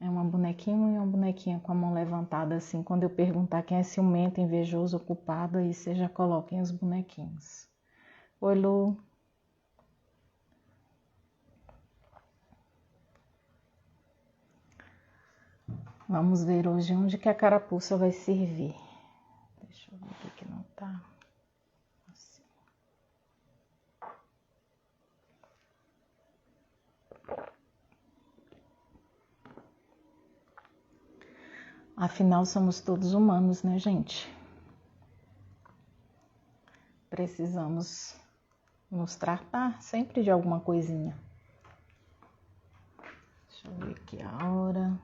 É uma bonequinha e uma bonequinha com a mão levantada assim. Quando eu perguntar quem é ciumento, invejoso, ocupado, aí vocês já coloquem os bonequinhos. Oi, Lu. Vamos ver hoje onde que a carapuça vai servir. Deixa eu ver aqui que não tá. Assim. Afinal, somos todos humanos, né, gente? Precisamos nos tratar sempre de alguma coisinha. Deixa eu ver aqui a hora.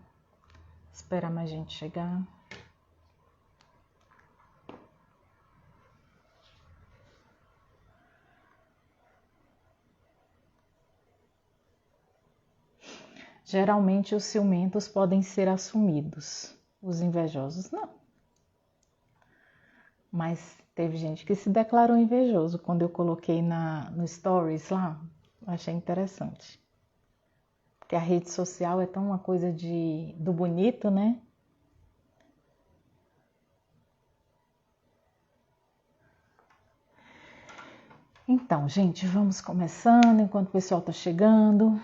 Esperar mais gente chegar. Geralmente os ciumentos podem ser assumidos, os invejosos não. Mas teve gente que se declarou invejoso quando eu coloquei no Stories lá. Achei interessante. Porque a rede social é tão uma coisa do bonito, né? Então, gente, vamos começando enquanto o pessoal tá chegando.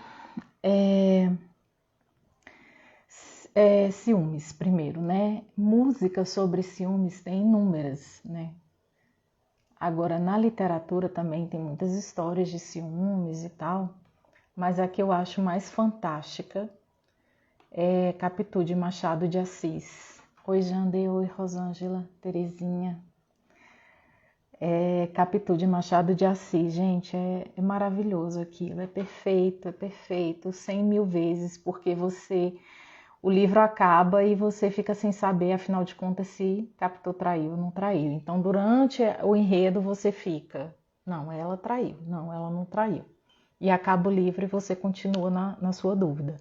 Ciúmes, primeiro, né? Música sobre ciúmes tem inúmeras, né? Agora, na literatura também tem muitas histórias de ciúmes e tal, mas a que eu acho mais fantástica é Capitu de Machado de Assis. Oi, Jande, oi, Rosângela, Terezinha. Capitu de Machado de Assis, gente, é maravilhoso aquilo, é perfeito, 100 mil vezes, porque o livro acaba e você fica sem saber, afinal de contas, se Capitu traiu ou não traiu. Então, durante o enredo, você fica, não, ela traiu, não, ela não traiu. E acaba o livro e você continua na sua dúvida.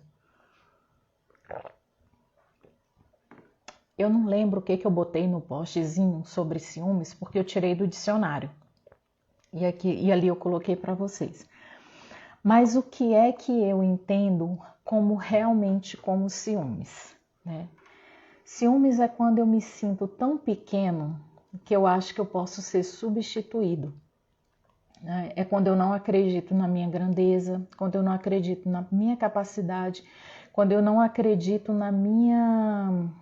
Eu não lembro o que eu botei no postzinho sobre ciúmes, porque eu tirei do dicionário. E ali eu coloquei para vocês. Mas o que é que eu entendo como ciúmes, né? Ciúmes é quando eu me sinto tão pequeno que eu acho que eu posso ser substituído, né? É quando eu não acredito na minha grandeza, quando eu não acredito na minha capacidade, quando eu não acredito na minha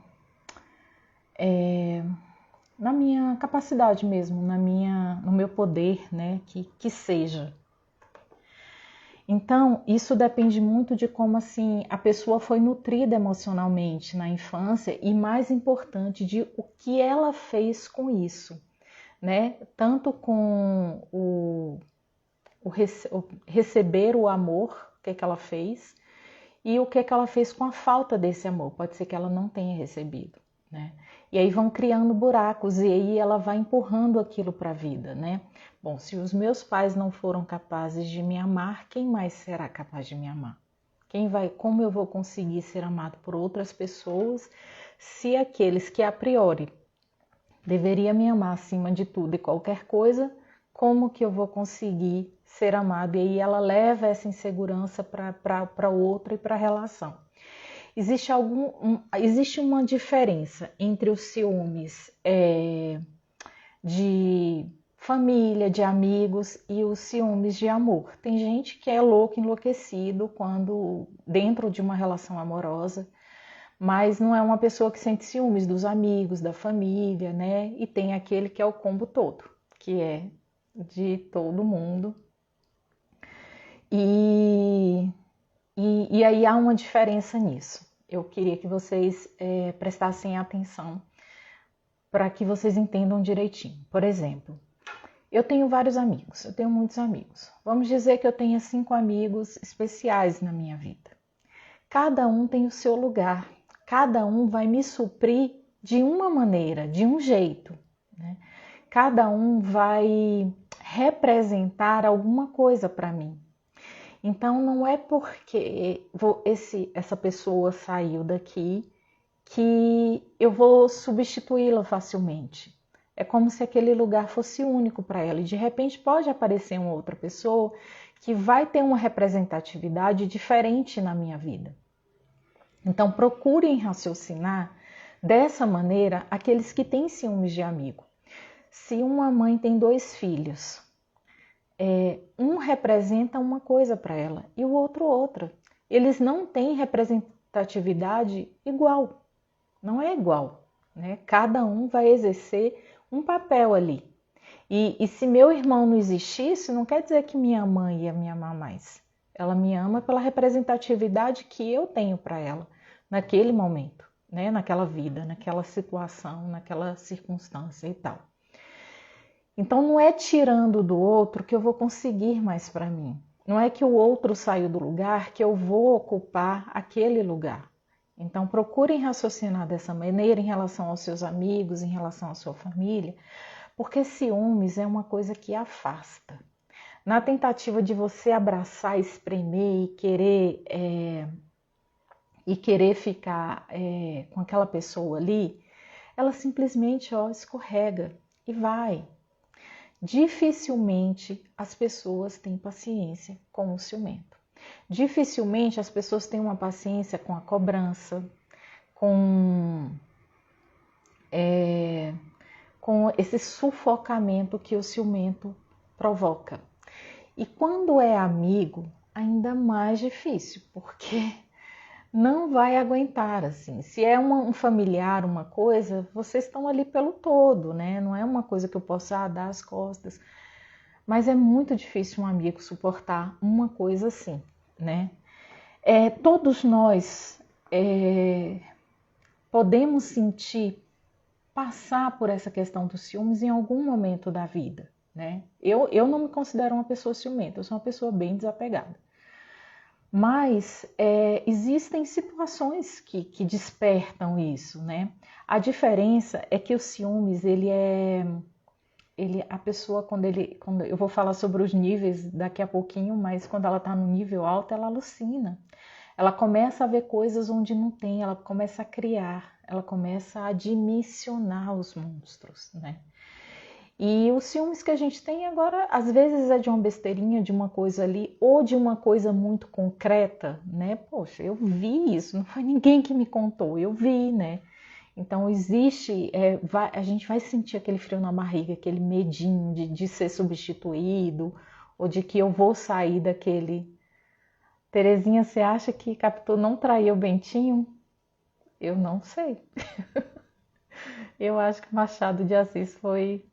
capacidade mesmo, no meu poder, né? Que seja. Então, isso depende muito de como assim a pessoa foi nutrida emocionalmente na infância e, mais importante, de o que ela fez com isso, né? Tanto com o receber o amor, o que ela fez, e o que ela fez com a falta desse amor. Pode ser que ela não tenha recebido, né? E aí vão criando buracos e aí ela vai empurrando aquilo para a vida, né? Bom, se os meus pais não foram capazes de me amar, quem mais será capaz de me amar? Como eu vou conseguir ser amado por outras pessoas se aqueles que a priori deveriam me amar acima de tudo e qualquer coisa, como que eu vou conseguir ser amado? E aí ela leva essa insegurança para o outro e para a relação. Existe uma diferença entre os ciúmes de família, de amigos e os ciúmes de amor. Tem gente que é louco, enlouquecido quando dentro de uma relação amorosa, mas não é uma pessoa que sente ciúmes dos amigos, da família, né? E tem aquele que é o combo todo, que é de todo mundo. E aí há uma diferença nisso. Eu queria que vocês prestassem atenção para que vocês entendam direitinho. Por exemplo, eu tenho vários amigos, eu tenho muitos amigos. Vamos dizer que eu tenha 5 amigos especiais na minha vida. Cada um tem o seu lugar, cada um vai me suprir de uma maneira, de um jeito, né? Cada um vai representar alguma coisa para mim. Então não é porque essa pessoa saiu daqui que eu vou substituí-la facilmente. É como se aquele lugar fosse único para ela e de repente pode aparecer uma outra pessoa que vai ter uma representatividade diferente na minha vida. Então, procurem raciocinar dessa maneira aqueles que têm ciúmes de amigo. Se uma mãe tem 2 filhos, um representa uma coisa para ela e o outro outra. Eles não têm representatividade igual, não é igual, né? Cada um vai exercer um papel ali. E se meu irmão não existisse, não quer dizer que minha mãe ia me amar mais. Ela me ama pela representatividade que eu tenho para ela naquele momento, né? Naquela vida, naquela situação, naquela circunstância e tal. Então não é tirando do outro que eu vou conseguir mais para mim. Não é que o outro saiu do lugar que eu vou ocupar aquele lugar. Então procurem raciocinar dessa maneira em relação aos seus amigos, em relação à sua família, porque ciúmes é uma coisa que afasta. Na tentativa de você abraçar, espremer e querer ficar com aquela pessoa ali, ela simplesmente escorrega e vai. Dificilmente as pessoas têm paciência com o ciumento. Dificilmente as pessoas têm uma paciência com a cobrança, com esse sufocamento que o ciumento provoca. E quando é amigo, ainda mais difícil, porque não vai aguentar, assim. Se é um familiar, uma coisa, vocês estão ali pelo todo, né? Não é uma coisa que eu possa dar as costas. Mas é muito difícil um amigo suportar uma coisa assim, né? Todos nós podemos sentir, passar por essa questão dos ciúmes em algum momento da vida, né? Eu não me considero uma pessoa ciumenta, eu sou uma pessoa bem desapegada. Mas existem situações que despertam isso, né? A diferença é que o ciúmes, a pessoa, quando eu vou falar sobre os níveis daqui a pouquinho, mas quando ela está no nível alto, ela alucina. Ela começa a ver coisas onde não tem, ela começa a criar, ela começa a dimensionar os monstros, né? E os ciúmes que a gente tem agora, às vezes é de uma besteirinha, de uma coisa ali, ou de uma coisa muito concreta, né? Poxa, eu vi isso, não foi ninguém que me contou, eu vi, né? Então existe, a gente vai sentir aquele frio na barriga, aquele medinho de ser substituído, ou de que eu vou sair daquele... Terezinha, você acha que Capitu não traiu o Bentinho? Eu não sei. Eu acho que Machado de Assis foi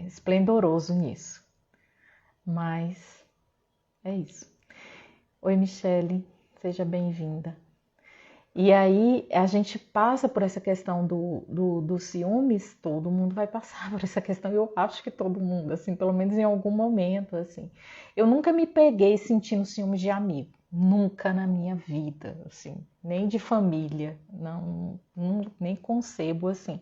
esplendoroso nisso. Mas é isso. Oi, Michele, seja bem-vinda. E aí a gente passa por essa questão do ciúmes, todo mundo vai passar por essa questão, eu acho que todo mundo, assim, pelo menos em algum momento, assim. Eu nunca me peguei sentindo ciúmes de amigo, nunca na minha vida, assim, nem de família, não nem concebo, assim.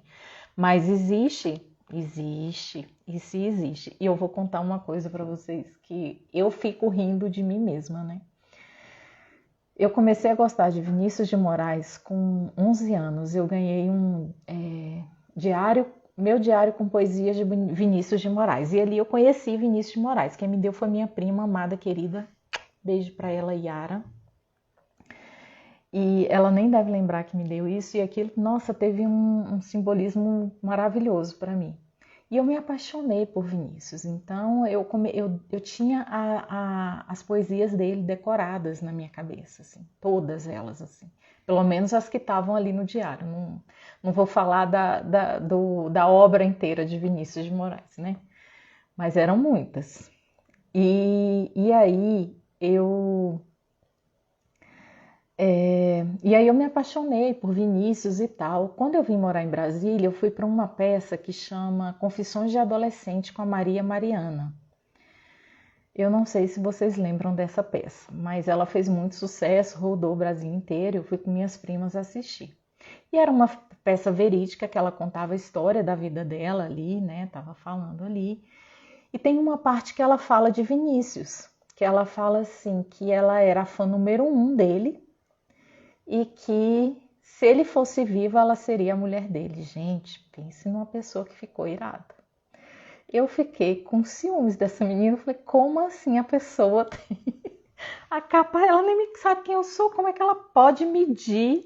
Mas existe, isso existe. E eu vou contar uma coisa para vocês, que eu fico rindo de mim mesma, né? Eu comecei a gostar de Vinícius de Moraes com 11 anos. Eu ganhei meu diário com poesias de Vinícius de Moraes. E ali eu conheci Vinícius de Moraes. Quem me deu foi minha prima, amada, querida. Beijo para ela, Yara. E ela nem deve lembrar que me deu isso. E aquilo, nossa, teve um simbolismo maravilhoso para mim. E eu me apaixonei por Vinícius, então eu tinha as poesias dele decoradas na minha cabeça, assim, todas elas, assim, pelo menos as que estavam ali no diário. Não vou falar da obra inteira de Vinícius de Moraes, né? Mas eram muitas. E aí eu me apaixonei por Vinícius e tal. Quando eu vim morar em Brasília, eu fui para uma peça que chama Confissões de Adolescente com a Maria Mariana. Eu não sei se vocês lembram dessa peça, mas ela fez muito sucesso, rodou o Brasil inteiro, eu fui com minhas primas assistir. E era uma peça verídica que ela contava a história da vida dela ali, né? Tava falando ali. E tem uma parte que ela fala de Vinícius, que ela fala assim, que ela era a fã número 1 dele, e que se ele fosse vivo, ela seria a mulher dele. Gente, pense numa pessoa que ficou irada. Eu fiquei com ciúmes dessa menina, eu falei, como assim a pessoa tem A capa, ela nem sabe quem eu sou, como é que ela pode medir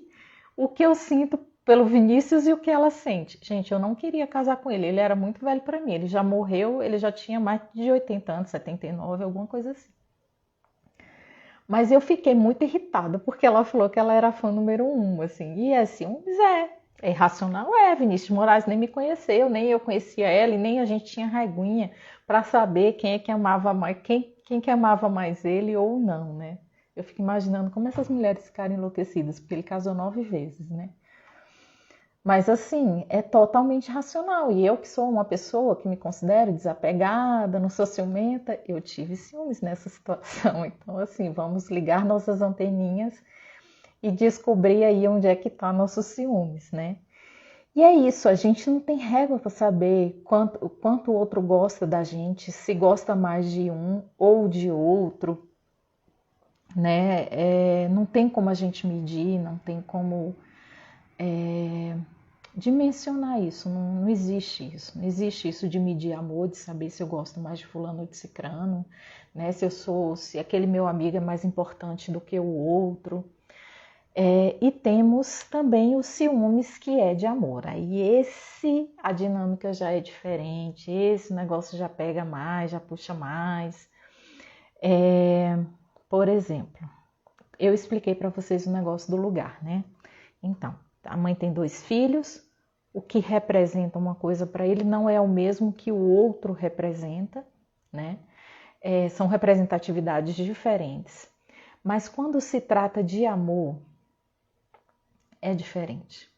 o que eu sinto pelo Vinícius e o que ela sente? Gente, eu não queria casar com ele era muito velho para mim, ele já morreu, ele já tinha mais de 80 anos, 79, alguma coisa assim. Mas eu fiquei muito irritada, porque ela falou que ela era fã número um, assim. E é ciúmes? É irracional? Vinícius Moraes nem me conheceu, nem eu conhecia ela, e nem a gente tinha raiguinha para saber quem é que amava mais, quem que amava mais ele ou não, né? Eu fico imaginando como essas mulheres ficaram enlouquecidas, porque ele casou 9 vezes, né? Mas assim, é totalmente racional. E eu que sou uma pessoa que me considero desapegada, não sou ciumenta, eu tive ciúmes nessa situação. Então, assim, vamos ligar nossas anteninhas e descobrir aí onde é que está nossos ciúmes, né? E é isso, a gente não tem régua para saber quanto o outro gosta da gente, se gosta mais de um ou de outro, né? Não tem como a gente medir, não tem como dimensionar isso, não existe isso. Não existe isso de medir amor, de saber se eu gosto mais de fulano ou de cicrano, né? Se aquele meu amigo é mais importante do que o outro. E temos também os ciúmes, que é de amor. Aí a dinâmica já é diferente, esse negócio já pega mais, já puxa mais. Por exemplo, eu expliquei para vocês o negócio do lugar, né? Então, a mãe tem 2 filhos, o que representa uma coisa para ele não é o mesmo que o outro representa, né? São representatividades diferentes. Mas quando se trata de amor, é diferente.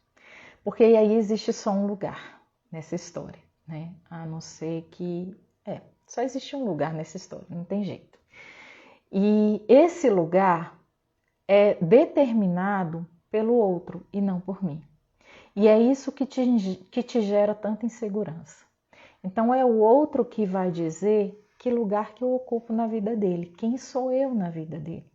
Porque aí existe só um lugar nessa história, né? A não ser que... só existe um lugar nessa história, não tem jeito. E esse lugar é determinado pelo outro e não por mim. E é isso que te gera tanta insegurança. Então é o outro que vai dizer que lugar que eu ocupo na vida dele, quem sou eu na vida dele.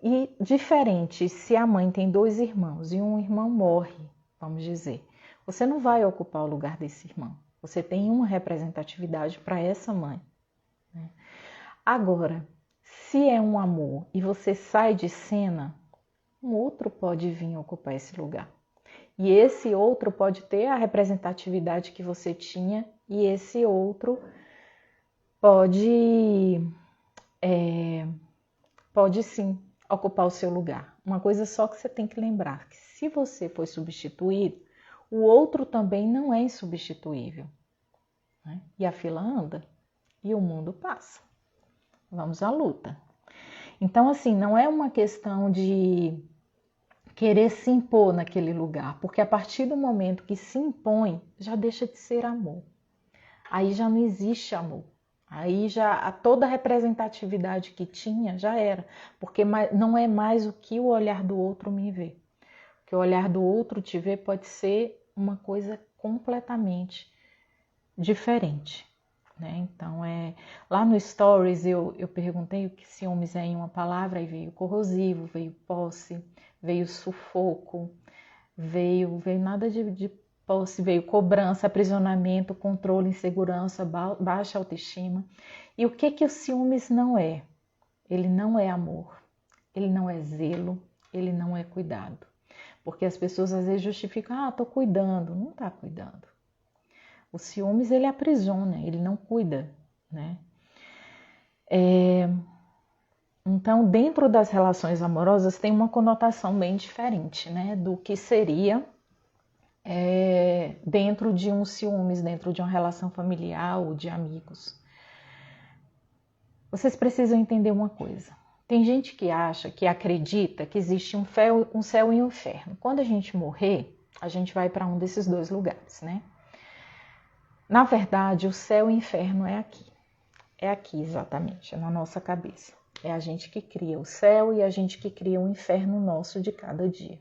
E diferente, se a mãe tem 2 irmãos e um irmão morre, vamos dizer, você não vai ocupar o lugar desse irmão. Você tem uma representatividade para essa mãe, né? Agora, se é um amor e você sai de cena, um outro pode vir ocupar esse lugar. E esse outro pode ter a representatividade que você tinha e esse outro pode sim ocupar o seu lugar. Uma coisa só que você tem que lembrar, que se você foi substituído, o outro também não é insubstituível, né? E a fila anda e o mundo passa. Vamos à luta. Então, assim, não é uma questão de querer se impor naquele lugar, porque a partir do momento que se impõe, já deixa de ser amor. Aí já não existe amor. Aí já toda a representatividade que tinha já era, porque não é mais o que o olhar do outro me vê. O que o olhar do outro te vê pode ser uma coisa completamente diferente, né? Então, lá no Stories eu perguntei o que ciúmes é em uma palavra, e veio corrosivo, veio posse, veio sufoco, veio nada de posse, veio cobrança, aprisionamento, controle, insegurança, baixa autoestima. E o que o ciúmes não é? Ele não é amor, ele não é zelo, ele não é cuidado. Porque as pessoas às vezes justificam, tô cuidando. Não tá cuidando. O ciúmes, ele aprisiona, ele não cuida, né? Então, dentro das relações amorosas tem uma conotação bem diferente, né? Do que seria dentro de um ciúmes, dentro de uma relação familiar ou de amigos. Vocês precisam entender uma coisa. Tem gente que acha, que acredita que existe um céu e um inferno. Quando a gente morrer, a gente vai para um desses 2 lugares, né? Na verdade, o céu e o inferno é aqui. É aqui exatamente, é na nossa cabeça. É a gente que cria o céu e a gente que cria o inferno nosso de cada dia.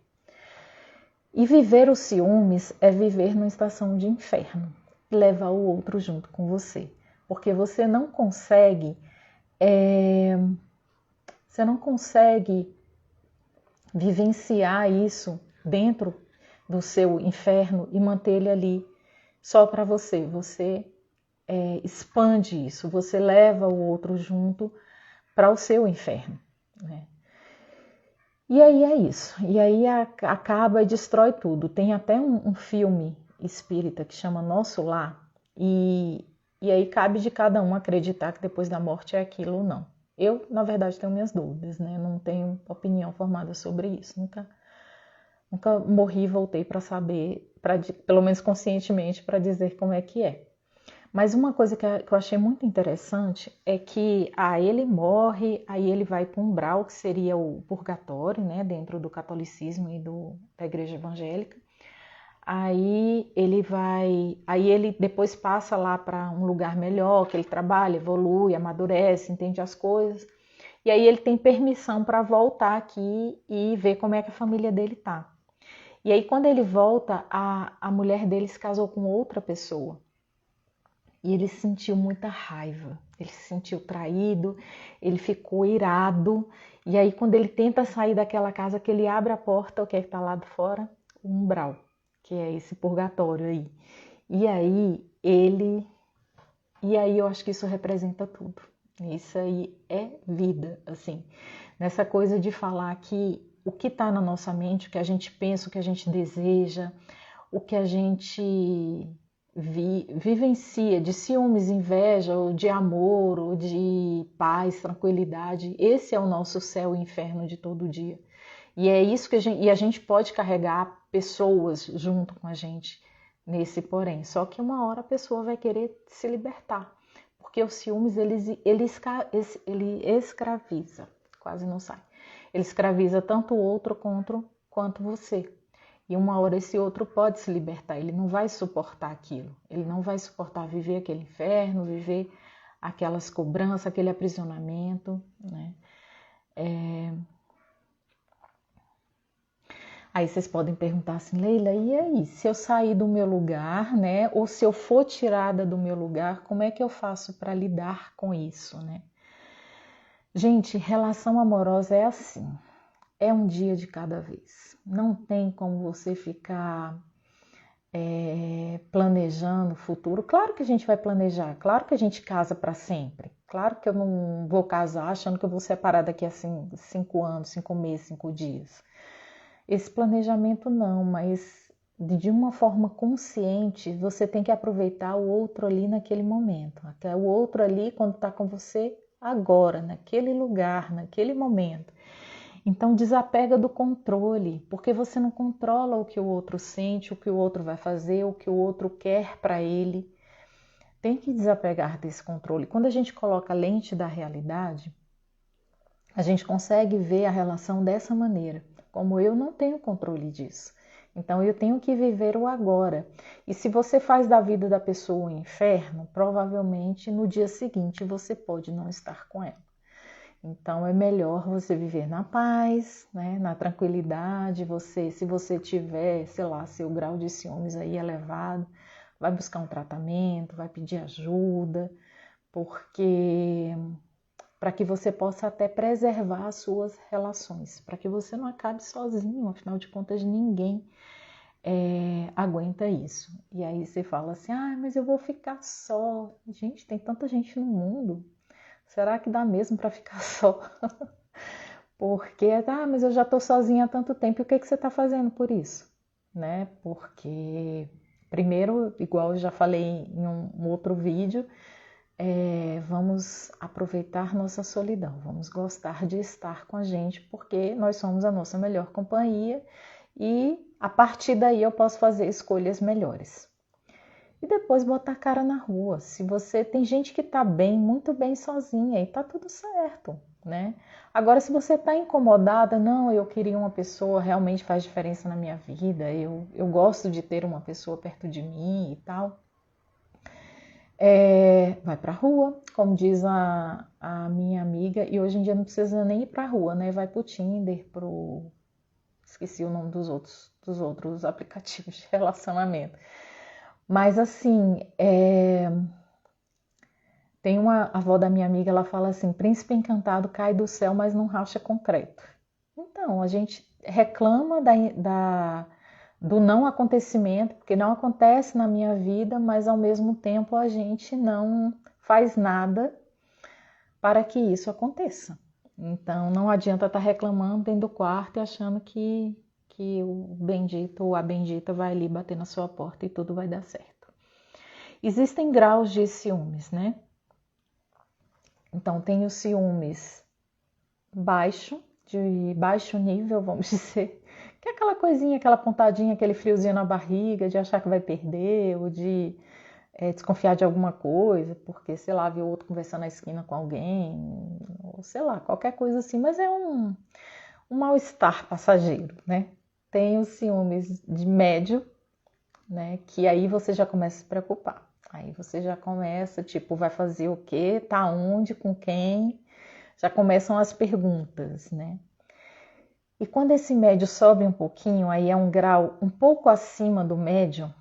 E viver os ciúmes é viver numa estação de inferno, levar o outro junto com você. Porque você não consegue vivenciar isso dentro do seu inferno e manter ele ali só para você. Você expande isso, você leva o outro junto para o seu inferno, né? E aí é isso. E aí acaba e destrói tudo. Tem até um filme espírita que chama Nosso Lar. E aí cabe de cada um acreditar que depois da morte é aquilo ou não. Eu, na verdade, tenho minhas dúvidas, né? Não tenho opinião formada sobre isso. Nunca morri e voltei para saber, pelo menos conscientemente, para dizer como é que é. Mas uma coisa que eu achei muito interessante é que ele morre, aí ele vai para um umbral, que seria o purgatório, né, dentro do catolicismo e da igreja evangélica. Aí ele depois passa lá para um lugar melhor, que ele trabalha, evolui, amadurece, entende as coisas. E aí ele tem permissão para voltar aqui e ver como é que a família dele tá. E aí quando ele volta, a mulher dele se casou com outra pessoa. E ele sentiu muita raiva, ele se sentiu traído, ele ficou irado. E aí quando ele tenta sair daquela casa, que ele abre a porta, o que é que está lá de fora? O umbral, que é esse purgatório aí. E aí eu acho que isso representa tudo. Isso aí é vida, assim. Nessa coisa de falar que o que está na nossa mente, o que a gente pensa, o que a gente deseja, o que a gente vivencia de ciúmes, inveja, ou de amor, ou de paz, tranquilidade. Esse é o nosso céu e inferno de todo dia. E é isso que a gente pode carregar pessoas junto com a gente nesse porém. Só que uma hora a pessoa vai querer se libertar, porque os ciúmes ele escraviza, quase não sai. Ele escraviza tanto o outro quanto você. E uma hora esse outro pode se libertar, ele não vai suportar aquilo, ele não vai suportar viver aquele inferno, viver aquelas cobranças, aquele aprisionamento, né? Aí vocês podem perguntar assim, Leila, e aí, se eu sair do meu lugar, né, ou se eu for tirada do meu lugar, como é que eu faço para lidar com isso, né? Gente, relação amorosa é assim, é um dia de cada vez. Não tem como você ficar planejando o futuro. Claro que a gente vai planejar, claro que a gente casa para sempre. Claro que eu não vou casar achando que eu vou separar daqui a 5 anos, 5 meses, 5 dias. Esse planejamento não, mas de uma forma consciente, você tem que aproveitar o outro ali naquele momento. Até o outro ali quando está com você agora, naquele lugar, naquele momento. Então desapega do controle, porque você não controla o que o outro sente, o que o outro vai fazer, o que o outro quer para ele. Tem que desapegar desse controle. Quando a gente coloca a lente da realidade, a gente consegue ver a relação dessa maneira. Como eu não tenho controle disso. Então eu tenho que viver o agora. E se você faz da vida da pessoa um inferno, provavelmente no dia seguinte você pode não estar com ela. Então é melhor você viver na paz, né, na tranquilidade. Se você tiver, sei lá, seu grau de ciúmes aí elevado, vai buscar um tratamento, vai pedir ajuda, porque para que você possa até preservar as suas relações, para que você não acabe sozinho, afinal de contas ninguém aguenta isso. E aí você fala assim, mas eu vou ficar só. Gente, tem tanta gente no mundo. Será que dá mesmo para ficar só? Porque, mas eu já estou sozinha há tanto tempo, e o que você está fazendo por isso? Né? Porque, primeiro, igual eu já falei em um outro vídeo, vamos aproveitar nossa solidão, vamos gostar de estar com a gente, porque nós somos a nossa melhor companhia e a partir daí eu posso fazer escolhas melhores. E depois botar a cara na rua. Se você tem gente que está bem, muito bem sozinha e tá tudo certo, né? Agora, se você está incomodada, não, eu queria uma pessoa, realmente faz diferença na minha vida, eu gosto de ter uma pessoa perto de mim e tal. Vai pra rua, como diz a minha amiga, e hoje em dia não precisa nem ir pra rua, né? Vai pro Tinder, esqueci o nome dos outros aplicativos de relacionamento. Mas assim, tem a avó da minha amiga, ela fala assim, príncipe encantado cai do céu, mas não racha concreto. Então, a gente reclama do não acontecimento, porque não acontece na minha vida, mas ao mesmo tempo a gente não faz nada para que isso aconteça. Então, não adianta estar reclamando dentro do quarto e achando que o bendito ou a bendita vai ali bater na sua porta e tudo vai dar certo. Existem graus de ciúmes, né? Então, tem os ciúmes baixo, de baixo nível, vamos dizer, que é aquela coisinha, aquela pontadinha, aquele friozinho na barriga, de achar que vai perder, ou de desconfiar de alguma coisa, porque, sei lá, viu o outro conversando na esquina com alguém, ou sei lá, qualquer coisa assim, mas é um mal-estar passageiro, né? Tem os ciúmes de médio, né? Que aí você já começa a se preocupar. Aí você já começa, tipo, vai fazer o quê? Tá onde? Com quem? Já começam as perguntas, né? E quando esse médio sobe um pouquinho, aí é um grau um pouco acima do médio,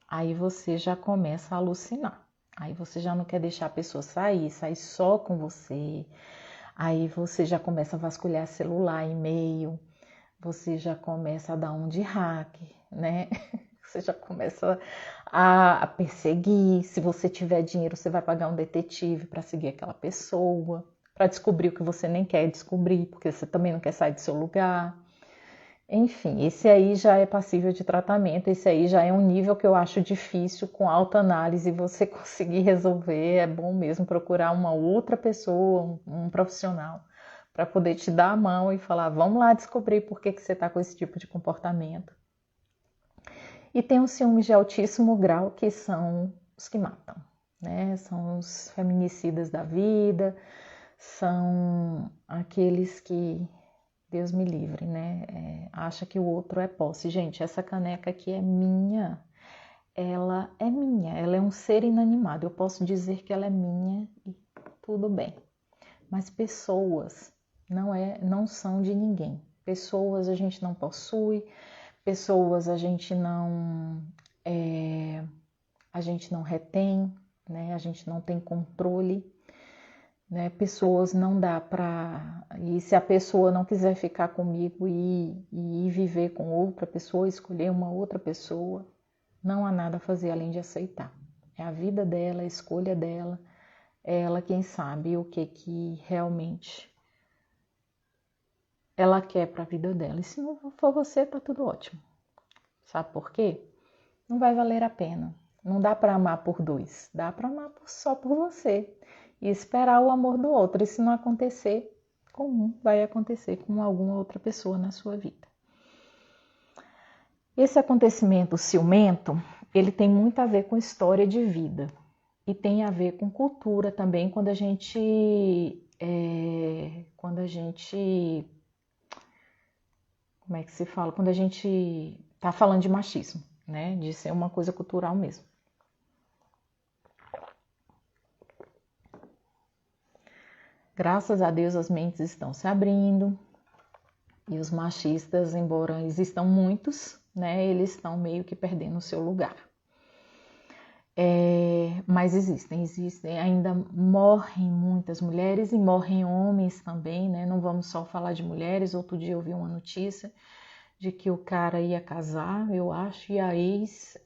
aí você já começa a alucinar. Aí você já não quer deixar a pessoa sair só com você. Aí você já começa a vasculhar celular, e-mail, você já começa a dar um de hack, né? Você já começa a perseguir. Se você tiver dinheiro, você vai pagar um detetive para seguir aquela pessoa, para descobrir o que você nem quer descobrir, porque você também não quer sair do seu lugar. Enfim, esse aí já é passível de tratamento, esse aí já é um nível que eu acho difícil, com alta análise, você conseguir resolver. É bom mesmo procurar uma outra pessoa, um profissional, para poder te dar a mão e falar, vamos lá descobrir por que você está com esse tipo de comportamento. E tem os ciúmes de altíssimo grau, que são os que matam, né? São os feminicidas da vida, são aqueles que, Deus me livre, né? Acha que o outro é posse. Gente, essa caneca aqui é minha, ela é minha, ela é um ser inanimado. Eu posso dizer que ela é minha e tudo bem. Mas pessoas não são de ninguém. Pessoas a gente não possui, pessoas a gente não retém, né? A gente não tem controle, né? Pessoas não dá para... E se a pessoa não quiser ficar comigo e ir viver com outra pessoa, escolher uma outra pessoa, não há nada a fazer além de aceitar. É a vida dela, a escolha dela, é ela quem sabe o que realmente ela quer para a vida dela. E se não for você, tá tudo ótimo. Sabe por quê? Não vai valer a pena. Não dá para amar por dois, dá para amar só por você e esperar o amor do outro. E se não acontecer com um, vai acontecer com alguma outra pessoa na sua vida. Esse acontecimento ciumento, ele tem muito a ver com história de vida e tem a ver com cultura também. Quando a gente como é que se fala? Quando a gente está falando de machismo, né? De ser uma coisa cultural mesmo. Graças a Deus as mentes estão se abrindo e os machistas, embora existam muitos, né? Eles estão meio que perdendo o seu lugar. Mas existem, ainda morrem muitas mulheres e morrem homens também, né? Não vamos só falar de mulheres. Outro dia eu vi uma notícia de que o cara ia casar, eu acho, e a ex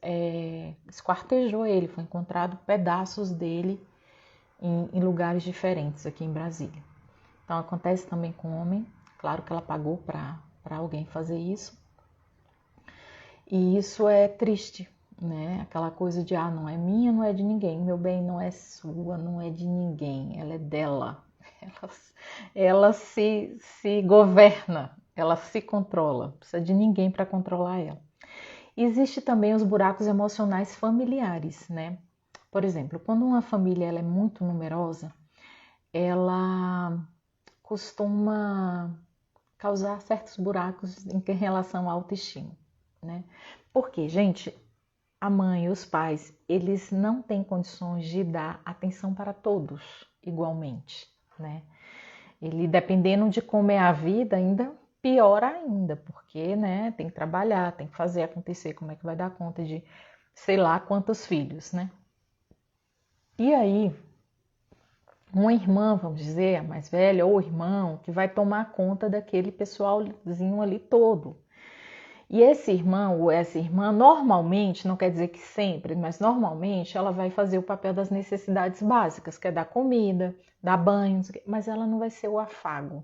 esquartejou ele, foi encontrado pedaços dele em lugares diferentes aqui em Brasília. Então acontece também com homem, claro que ela pagou para alguém fazer isso, e isso é triste, né? Aquela coisa de, não é minha, não é de ninguém, meu bem não é sua, não é de ninguém, ela é dela. Ela se governa, ela se controla, não precisa de ninguém para controlar ela. Existe também os buracos emocionais familiares, né? Por exemplo, quando uma família ela é muito numerosa, ela costuma causar certos buracos em relação à autoestima, né? Porque, gente, a mãe e os pais, eles não têm condições de dar atenção para todos igualmente, né? Ele, dependendo de como é a vida, ainda pior ainda, porque, né, tem que trabalhar, tem que fazer acontecer, como é que vai dar conta de sei lá quantos filhos, né? E aí, uma irmã, vamos dizer, a mais velha, ou o irmão, que vai tomar conta daquele pessoalzinho ali todo. E esse irmão ou essa irmã, normalmente, não quer dizer que sempre, mas normalmente ela vai fazer o papel das necessidades básicas, que é dar comida, dar banho, mas ela não vai ser o afago.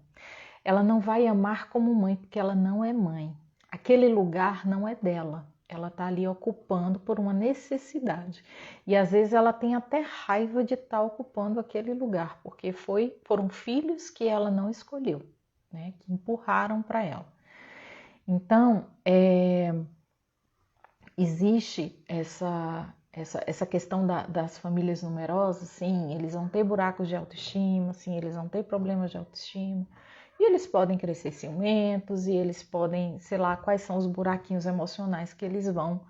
Ela não vai amar como mãe, porque ela não é mãe. Aquele lugar não é dela. Ela está ali ocupando por uma necessidade. E às vezes ela tem até raiva de estar ocupando aquele lugar, porque foram filhos que ela não escolheu, né? Que empurraram para ela. Então, existe essa questão das famílias numerosas, sim, eles vão ter buracos de autoestima, sim, eles vão ter problemas de autoestima, e eles podem crescer ciumentos, e eles podem, sei lá, quais são os buraquinhos emocionais que eles vão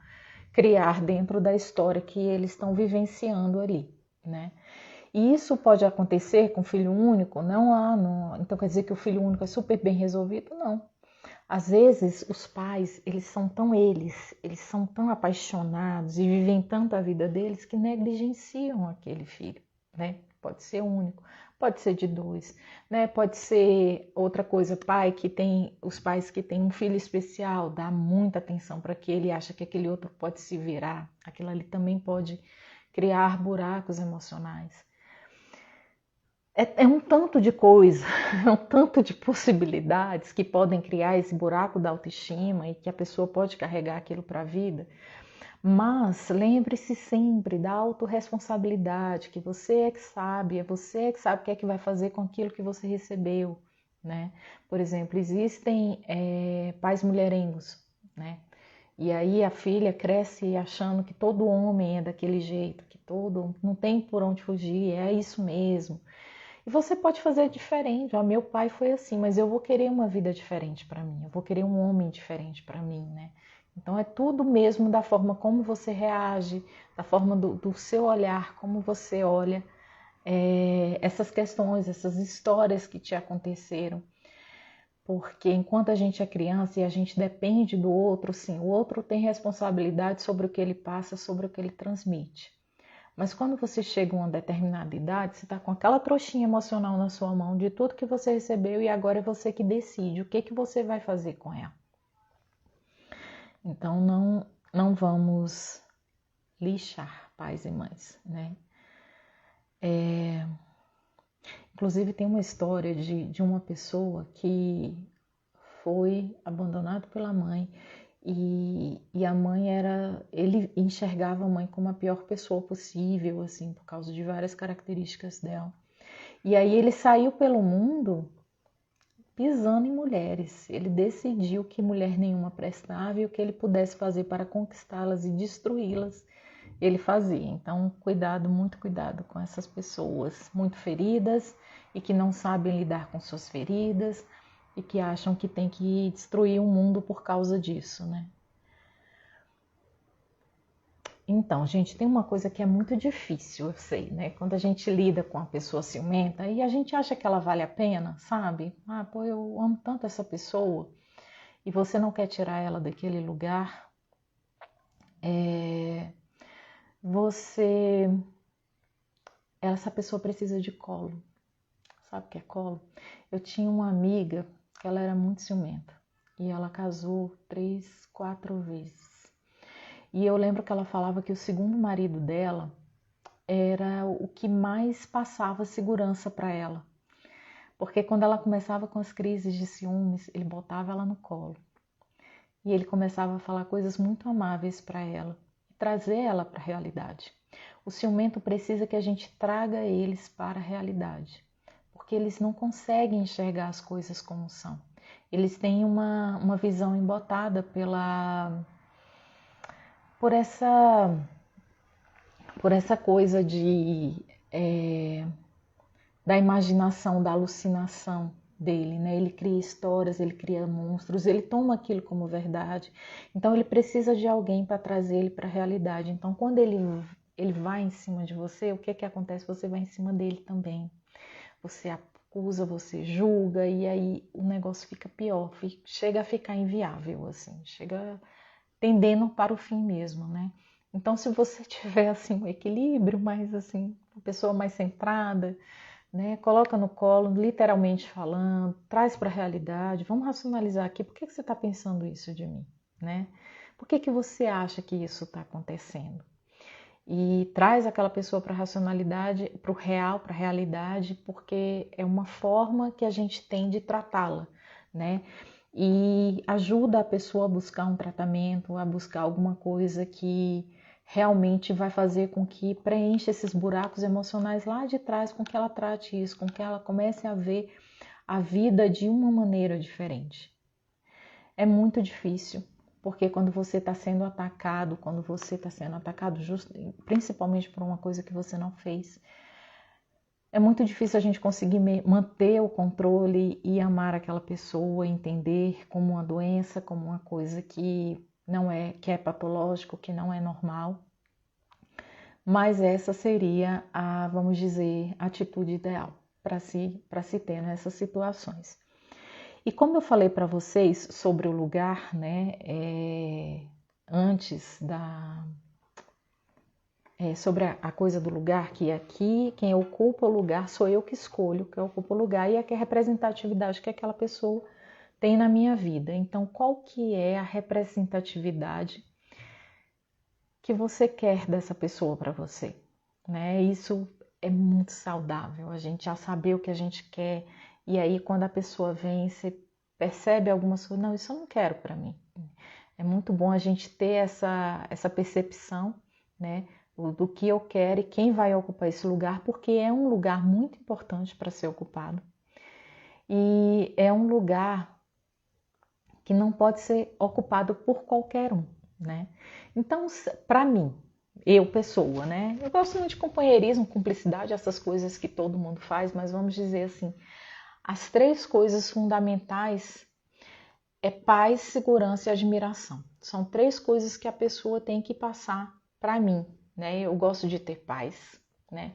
criar dentro da história que eles estão vivenciando ali, né? E isso pode acontecer com filho único? Não, então quer dizer que o filho único é super bem resolvido? Não. Às vezes os pais, eles são tão apaixonados e vivem tanto a vida deles que negligenciam aquele filho, né? Pode ser único, pode ser de dois, né? Pode ser outra coisa, os pais que têm um filho especial, dá muita atenção para que ele acha que aquele outro pode se virar, aquilo ali também pode criar buracos emocionais. É um tanto de coisa, é um tanto de possibilidades que podem criar esse buraco da autoestima e que a pessoa pode carregar aquilo para a vida. Mas lembre-se sempre da autorresponsabilidade, que você é que sabe o que é que vai fazer com aquilo que você recebeu, né? Por exemplo, existem pais mulherengos, né? E aí a filha cresce achando que todo homem é daquele jeito, que não tem por onde fugir, é isso mesmo. E você pode fazer diferente. Meu pai foi assim, mas eu vou querer uma vida diferente para mim. Eu vou querer um homem diferente para mim, né? Então é tudo mesmo da forma como você reage, da forma do seu olhar, como você olha essas questões, essas histórias que te aconteceram. Porque enquanto a gente é criança e a gente depende do outro, sim, o outro tem responsabilidade sobre o que ele passa, sobre o que ele transmite. Mas quando você chega a uma determinada idade, você está com aquela trouxinha emocional na sua mão de tudo que você recebeu e agora é você que decide o que você vai fazer com ela. Então não vamos lixar pais e mães, né? Inclusive tem uma história de uma pessoa que foi abandonado pela mãe e a mãe ele enxergava a mãe como a pior pessoa possível, assim, por causa de várias características dela. E aí ele saiu pelo mundo pisando em mulheres. Ele decidiu que mulher nenhuma prestava e o que ele pudesse fazer para conquistá-las e destruí-las, ele fazia. Então, muito cuidado com essas pessoas muito feridas e que não sabem lidar com suas feridas e que acham que tem que destruir o mundo por causa disso, né? Então, gente, tem uma coisa que é muito difícil, eu sei, né? Quando a gente lida com uma pessoa ciumenta e a gente acha que ela vale a pena, sabe? Pô, eu amo tanto essa pessoa e você não quer tirar ela daquele lugar, você... Essa pessoa precisa de colo. Sabe o que é colo? Eu tinha uma amiga que ela era muito ciumenta e ela casou 3, 4 vezes. E eu lembro que ela falava que o segundo marido dela era o que mais passava segurança para ela. Porque quando ela começava com as crises de ciúmes, ele botava ela no colo. E ele começava a falar coisas muito amáveis para ela, e trazer ela para a realidade. O ciumento precisa que a gente traga eles para a realidade, porque eles não conseguem enxergar as coisas como são. Eles têm uma visão embotada por essa coisa da imaginação, da alucinação dele, né? Ele cria histórias, ele cria monstros, ele toma aquilo como verdade. Então ele precisa de alguém para trazer ele para a realidade. Então quando ele vai em cima de você, o que que acontece? Você vai em cima dele também. Você acusa, você julga e aí o negócio fica pior, chega a ficar inviável, assim, chega tendendo para o fim mesmo, né? Então, se você tiver assim um equilíbrio, mais assim, uma pessoa mais centrada, né? Coloca no colo, literalmente falando, traz para a realidade. Vamos racionalizar aqui. Por que você está pensando isso de mim? né? Por que você acha que isso está acontecendo? E traz aquela pessoa para a racionalidade, para o real, para a realidade, porque é uma forma que a gente tem de tratá-la, né? E ajuda a pessoa a buscar um tratamento, a buscar alguma coisa que realmente vai fazer com que preencha esses buracos emocionais lá de trás, com que ela trate isso, com que ela comece a ver a vida de uma maneira diferente. É muito difícil, porque quando você está sendo atacado, principalmente por uma coisa que você não fez, é muito difícil a gente conseguir manter o controle e amar aquela pessoa, entender como uma doença, como uma coisa que não é, que é patológico, que não é normal. Mas essa seria a, vamos dizer, a atitude ideal para se ter nessas situações. E como eu falei para vocês sobre o lugar, né, antes sobre a coisa do lugar, que aqui quem ocupa o lugar sou eu que escolho, que ocupa o lugar, e é a representatividade que aquela pessoa tem na minha vida. Então, qual que é a representatividade que você quer dessa pessoa para você? Né? Isso é muito saudável, a gente já saber o que a gente quer, e aí quando a pessoa vem, você percebe algumas coisas, não, isso eu não quero para mim. É muito bom a gente ter essa percepção, né, do que eu quero e quem vai ocupar esse lugar, porque é um lugar muito importante para ser ocupado. E é um lugar que não pode ser ocupado por qualquer um, né? Então, para mim, eu pessoa, né? Eu gosto muito de companheirismo, cumplicidade, essas coisas que todo mundo faz, mas vamos dizer assim, as 3 coisas fundamentais é paz, segurança e admiração. São 3 coisas que a pessoa tem que passar para mim, né? Eu gosto de ter paz, né?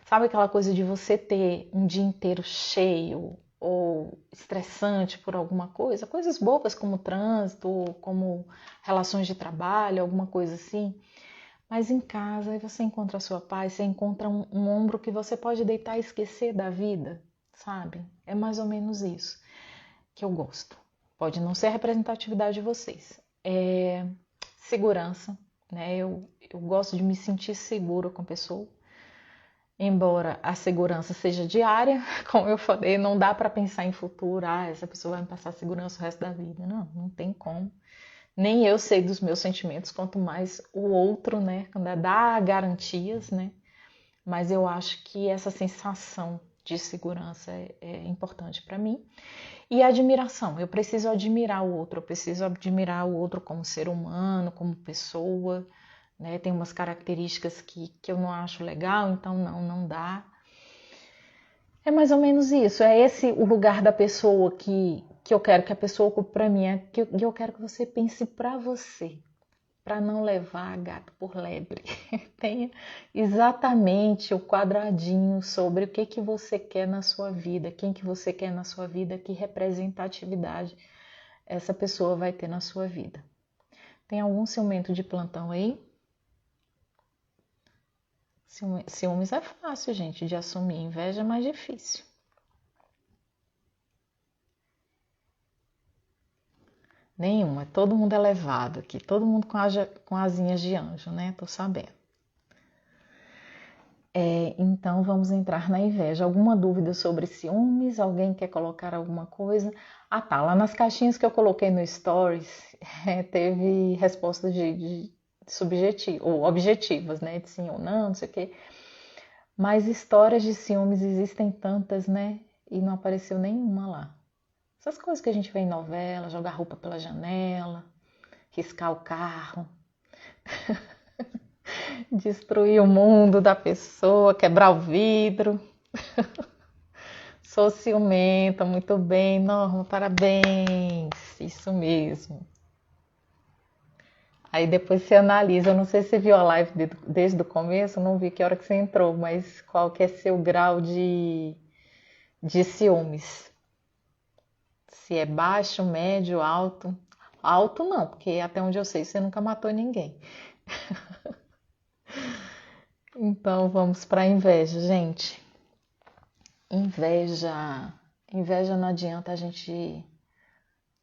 Sabe aquela coisa de você ter um dia inteiro cheio ou estressante por alguma coisa, coisas bobas como trânsito, como relações de trabalho, alguma coisa assim. Mas em casa aí você encontra a sua paz, você encontra um ombro que você pode deitar e esquecer da vida, sabe? É mais ou menos isso que eu gosto. Pode não ser a representatividade de vocês. Segurança, né? Eu gosto de me sentir segura com a pessoa. Embora a segurança seja diária, como eu falei, não dá para pensar em futuro, essa pessoa vai me passar segurança o resto da vida. Não, não tem como. Nem eu sei dos meus sentimentos, quanto mais o outro, né? Quando dá garantias, né? Mas eu acho que essa sensação de segurança é importante para mim. E a admiração, eu preciso admirar o outro, eu preciso admirar o outro como ser humano, como pessoa, né? Tem umas características que eu não acho legal, então não dá. É mais ou menos isso, é esse o lugar da pessoa que eu quero que a pessoa ocupe para mim, é que eu quero que você pense para você, para não levar gato por lebre. Tenha exatamente o quadradinho sobre o que você quer na sua vida, quem que você quer na sua vida, que representatividade essa pessoa vai ter na sua vida. Tem algum ciumento de plantão aí? Ciúmes é fácil, gente, de assumir. Inveja é mais difícil. Nenhuma. Todo mundo é levado aqui. Todo mundo com asinhas de anjo, né? Tô sabendo. Então vamos entrar na inveja. Alguma dúvida sobre ciúmes? Alguém quer colocar alguma coisa? Ah tá, lá nas caixinhas que eu coloquei no Stories, teve respostas de subjetivo, ou objetivas, né? De sim ou não, não sei o quê. Mas histórias de ciúmes existem tantas, né? E não apareceu nenhuma lá. Essas coisas que a gente vê em novela, jogar roupa pela janela, riscar o carro, destruir o mundo da pessoa, quebrar o vidro. Sou ciumenta, muito bem, Norma, parabéns, isso mesmo. Aí depois você analisa, eu não sei se você viu a live desde o começo, não vi que hora que você entrou, mas qual que é seu grau de ciúmes? Se é baixo, médio, alto? Alto não, porque até onde eu sei você nunca matou ninguém. Então vamos para a inveja, gente. Inveja não adianta a gente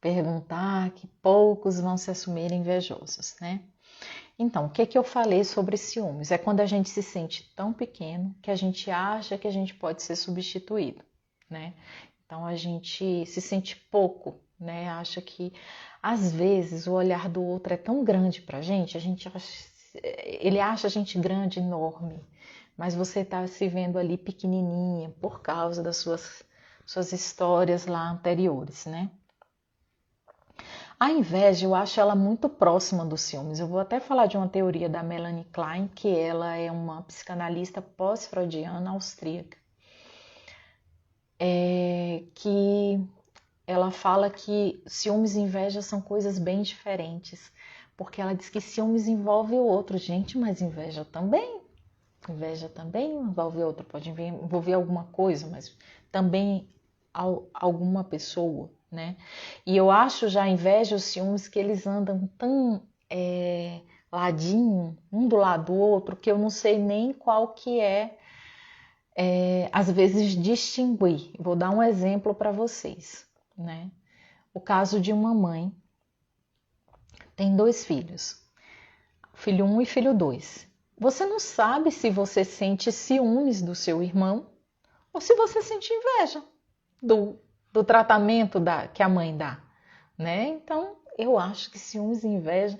perguntar que poucos vão se assumir invejosos, né? Então, o que eu falei sobre ciúmes? É quando a gente se sente tão pequeno que a gente acha que a gente pode ser substituído, né? Então, a gente se sente pouco, né? Acha que, às vezes, o olhar do outro é tão grande pra gente, ele acha a gente grande, enorme, mas você está se vendo ali pequenininha por causa das suas histórias lá anteriores, né? A inveja, eu acho ela muito próxima dos ciúmes. Eu vou até falar de uma teoria da Melanie Klein, que ela é uma psicanalista pós-freudiana austríaca, que ela fala que ciúmes e inveja são coisas bem diferentes, porque ela diz que ciúmes envolve o outro. Gente, mas inveja também. Inveja também envolve o outro, pode envolver alguma coisa, mas também alguma pessoa, né? E eu acho já a inveja e os ciúmes que eles andam tão ladinho, um do lado do outro, que eu não sei nem qual que às vezes, distinguir. Vou dar um exemplo para vocês, né? O caso de uma mãe tem 2 filhos, filho 1 e filho 2. Você não sabe se você sente ciúmes do seu irmão ou se você sente inveja do tratamento que a mãe dá, né? Então, eu acho que ciúmes e inveja,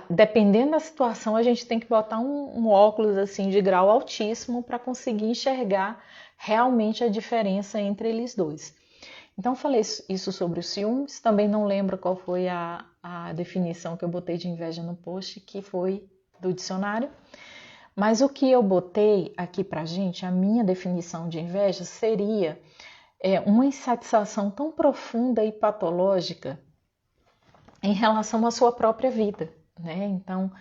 dependendo da situação, a gente tem que botar um óculos assim de grau altíssimo para conseguir enxergar realmente a diferença entre eles dois. Então, falei isso sobre os ciúmes. Também não lembro qual foi a definição que eu botei de inveja no post, que foi do dicionário. Mas o que eu botei aqui pra gente, a minha definição de inveja seria uma insatisfação tão profunda e patológica em relação à sua própria vida, né? Então,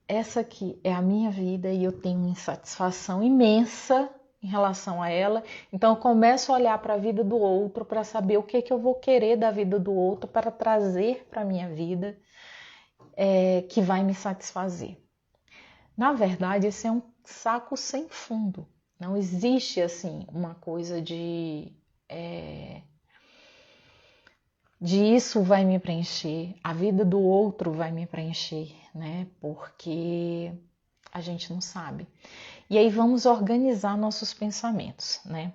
essa aqui é a minha vida e eu tenho uma insatisfação imensa em relação a ela. Então, eu começo a olhar para a vida do outro para saber o que eu vou querer da vida do outro para trazer para a minha vida que vai me satisfazer. Na verdade, esse é um saco sem fundo. Não existe assim uma coisa de isso vai me preencher, a vida do outro vai me preencher, né? Porque a gente não sabe. E aí vamos organizar nossos pensamentos, né?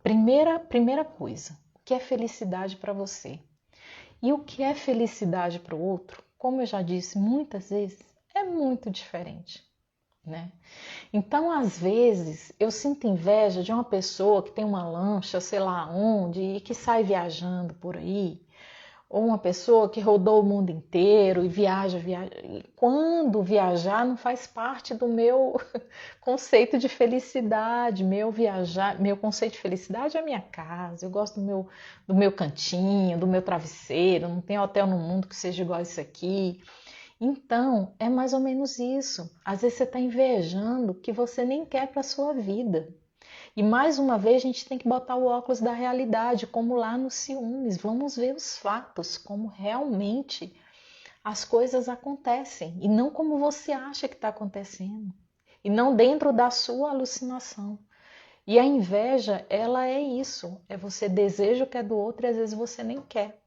Primeira coisa, o que é felicidade para você? E o que é felicidade para o outro, como eu já disse muitas vezes, é muito diferente, né? Então, às vezes, eu sinto inveja de uma pessoa que tem uma lancha, sei lá onde, e que sai viajando por aí, ou uma pessoa que rodou o mundo inteiro e viaja. E quando viajar não faz parte do meu conceito de felicidade. Meu conceito de felicidade é a minha casa. Eu gosto do meu cantinho, do meu travesseiro. Não tem hotel no mundo que seja igual isso aqui. Então, é mais ou menos isso. Às vezes você está invejando o que você nem quer para a sua vida. E mais uma vez a gente tem que botar o óculos da realidade, como lá nos ciúmes. Vamos ver os fatos, como realmente as coisas acontecem. E não como você acha que está acontecendo. E não dentro da sua alucinação. E a inveja, ela é isso. É você deseja o que é do outro e às vezes você nem quer.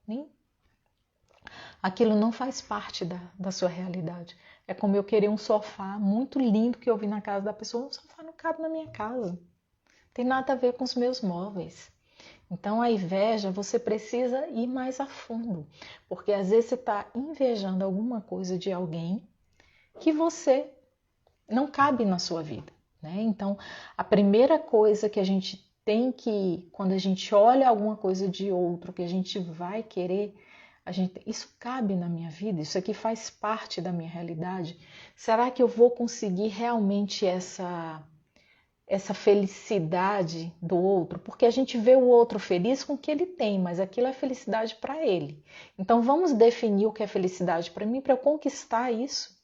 Aquilo não faz parte da sua realidade. É como eu querer um sofá muito lindo que eu vi na casa da pessoa. O sofá não cabe na minha casa. Tem nada a ver com os meus móveis. Então, a inveja, você precisa ir mais a fundo, porque às vezes você está invejando alguma coisa de alguém que você não cabe na sua vida, né? Então, a primeira coisa que a gente tem que, quando a gente olha alguma coisa de outro, que a gente vai querer, isso cabe na minha vida? Isso aqui faz parte da minha realidade? Será que eu vou conseguir realmente essa felicidade do outro, porque a gente vê o outro feliz com o que ele tem, mas aquilo é felicidade para ele. Então vamos definir o que é felicidade para mim, para eu conquistar isso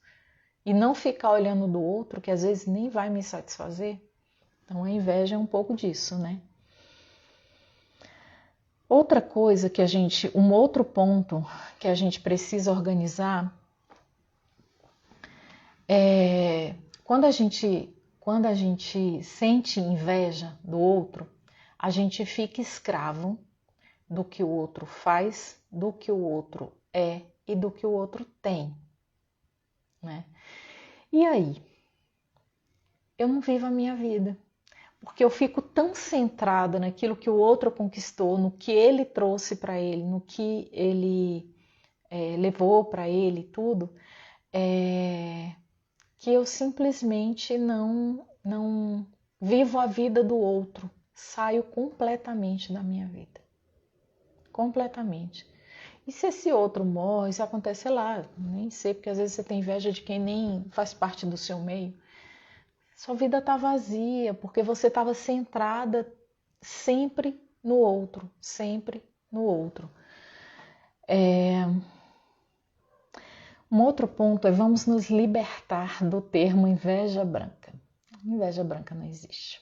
e não ficar olhando do outro que às vezes nem vai me satisfazer. Então a inveja é um pouco disso, né? Outra coisa um outro ponto que a gente precisa organizar é quando a gente sente inveja do outro, a gente fica escravo do que o outro faz, do que o outro é e do que o outro tem, né? E aí? Eu não vivo a minha vida, porque eu fico tão centrada naquilo que o outro conquistou, no que ele trouxe para ele, no que ele levou para ele, tudo, que eu simplesmente não vivo a vida do outro, saio completamente da minha vida, completamente. E se esse outro morre, se acontece, sei lá, nem sei, porque às vezes você tem inveja de quem nem faz parte do seu meio. Sua vida tá vazia, porque você estava centrada sempre no outro, sempre no outro. Um outro ponto é vamos nos libertar do termo inveja branca. Inveja branca não existe.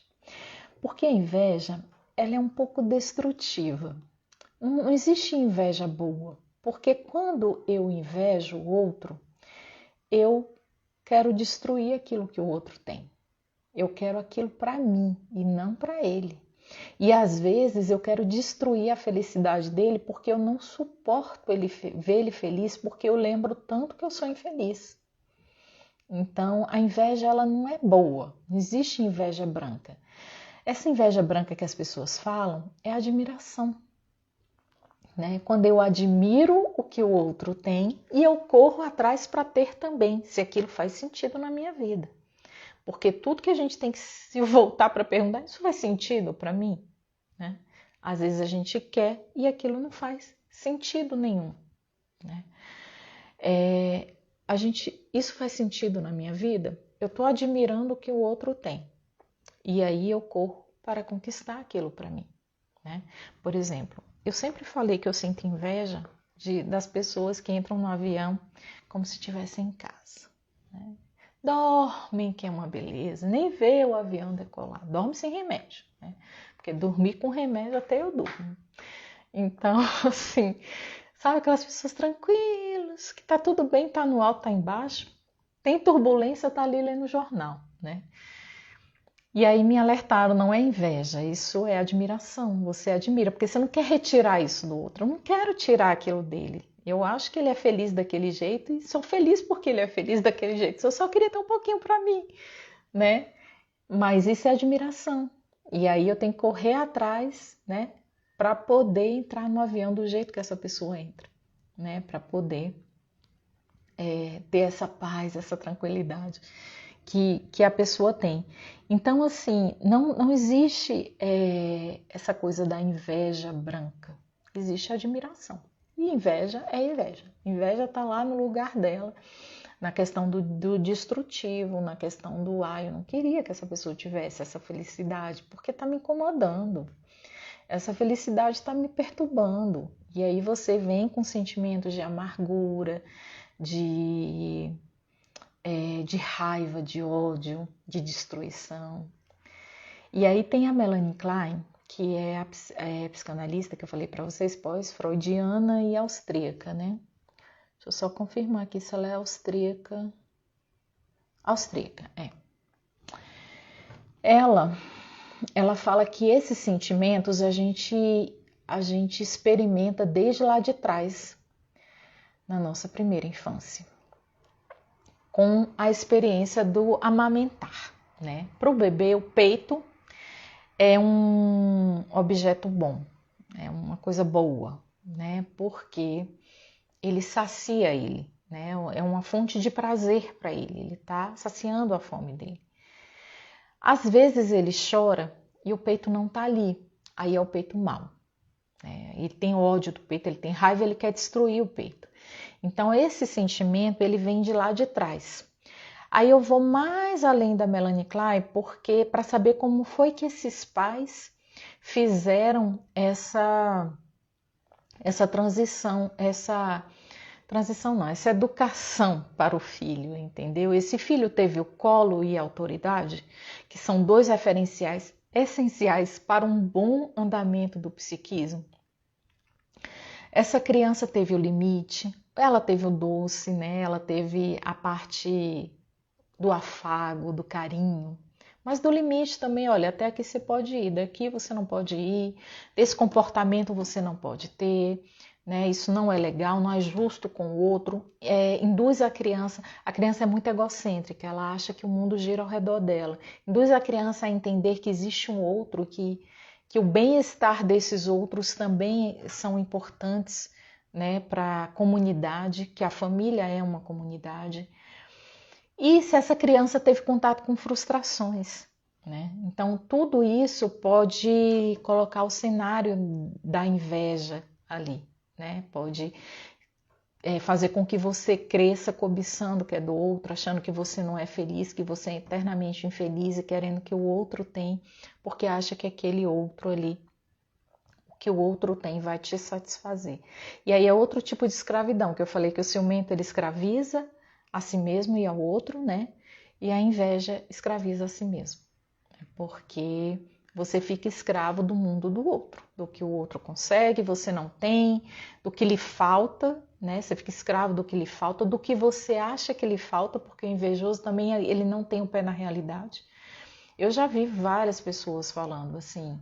Porque a inveja, ela é um pouco destrutiva. Não existe inveja boa, porque quando eu invejo o outro, eu quero destruir aquilo que o outro tem. Eu quero aquilo para mim e não para ele. E às vezes eu quero destruir a felicidade dele porque eu não suporto ver ele feliz, porque eu lembro tanto que eu sou infeliz. Então a inveja ela não é boa, não existe inveja branca. Essa inveja branca que as pessoas falam é admiração. Né? Quando eu admiro o que o outro tem e eu corro atrás para ter também, se aquilo faz sentido na minha vida. Porque tudo que a gente tem que se voltar para perguntar, isso faz sentido para mim? Né? Às vezes a gente quer e aquilo não faz sentido nenhum. Né? Isso faz sentido na minha vida? Eu estou admirando o que o outro tem. E aí eu corro para conquistar aquilo para mim. Né? Por exemplo, eu sempre falei que eu sinto inveja das pessoas que entram no avião como se estivessem em casa. Né? Dormem, que é uma beleza, nem vê o avião decolar, dorme sem remédio, né? Porque dormir com remédio até eu durmo. Então, assim, sabe aquelas pessoas tranquilas, que tá tudo bem, tá no alto, tá embaixo, tem turbulência, tá ali lendo o jornal, né? E aí me alertaram, não é inveja, isso é admiração, você admira, porque você não quer retirar isso do outro, eu não quero tirar aquilo dele. Eu acho que ele é feliz daquele jeito e sou feliz porque ele é feliz daquele jeito. Eu só queria ter um pouquinho para mim, né? Mas isso é admiração. E aí eu tenho que correr atrás, né? Para poder entrar no avião do jeito que essa pessoa entra, né? Para poder ter essa paz, essa tranquilidade que a pessoa tem. Então, assim, não existe essa coisa da inveja branca. Existe admiração. E inveja é inveja. Inveja está lá no lugar dela, na questão do destrutivo, na questão do eu não queria que essa pessoa tivesse essa felicidade, porque está me incomodando. Essa felicidade está me perturbando. E aí você vem com sentimentos de amargura, de raiva, de ódio, de destruição. E aí tem a Melanie Klein, que é a psicanalista que eu falei para vocês, pós-freudiana e austríaca, né? Deixa eu só confirmar aqui se ela é austríaca. Austríaca, é. Ela fala que esses sentimentos a gente experimenta desde lá de trás, na nossa primeira infância, com a experiência do amamentar, né? Para o bebê, o peito é um objeto bom, é uma coisa boa, né? Porque ele sacia ele, né? É uma fonte de prazer para ele, ele está saciando a fome dele. Às vezes ele chora e o peito não está ali, aí é o peito mau. Ele tem ódio do peito, ele tem raiva, ele quer destruir o peito. Então esse sentimento ele vem de lá de trás. Aí eu vou mais além da Melanie Klein, porque para saber como foi que esses pais fizeram essa transição, essa educação para o filho, entendeu? Esse filho teve o colo e a autoridade, que são dois referenciais essenciais para um bom andamento do psiquismo. Essa criança teve o limite, ela teve o doce, né? Ela teve a parte do afago, do carinho, Mas do limite também, olha, até aqui você pode ir, daqui você não pode ir, desse comportamento você não pode ter, né? Isso não é legal, não é justo com o outro. Induz a criança é muito egocêntrica, ela acha que o mundo gira ao redor dela. Induz a criança a entender que existe um outro, que o bem-estar desses outros também são importantes, né, para a comunidade, que a família é uma comunidade. E se essa criança teve contato com frustrações, né? Então, tudo isso pode colocar o cenário da inveja ali, né? Pode fazer com que você cresça cobiçando o que é do outro, achando que você não é feliz, que você é eternamente infeliz e querendo que o outro tem, porque acha que aquele outro ali, o que o outro tem, vai te satisfazer. E aí é outro tipo de escravidão, que eu falei que o ciumento ele escraviza a si mesmo e ao outro, né? E a inveja escraviza a si mesmo, porque você fica escravo do mundo do outro, do que o outro consegue, você não tem, do que lhe falta, né? Você fica escravo do que lhe falta, do que você acha que lhe falta, porque o invejoso também ele não tem o pé na realidade. Eu já vi várias pessoas falando assim,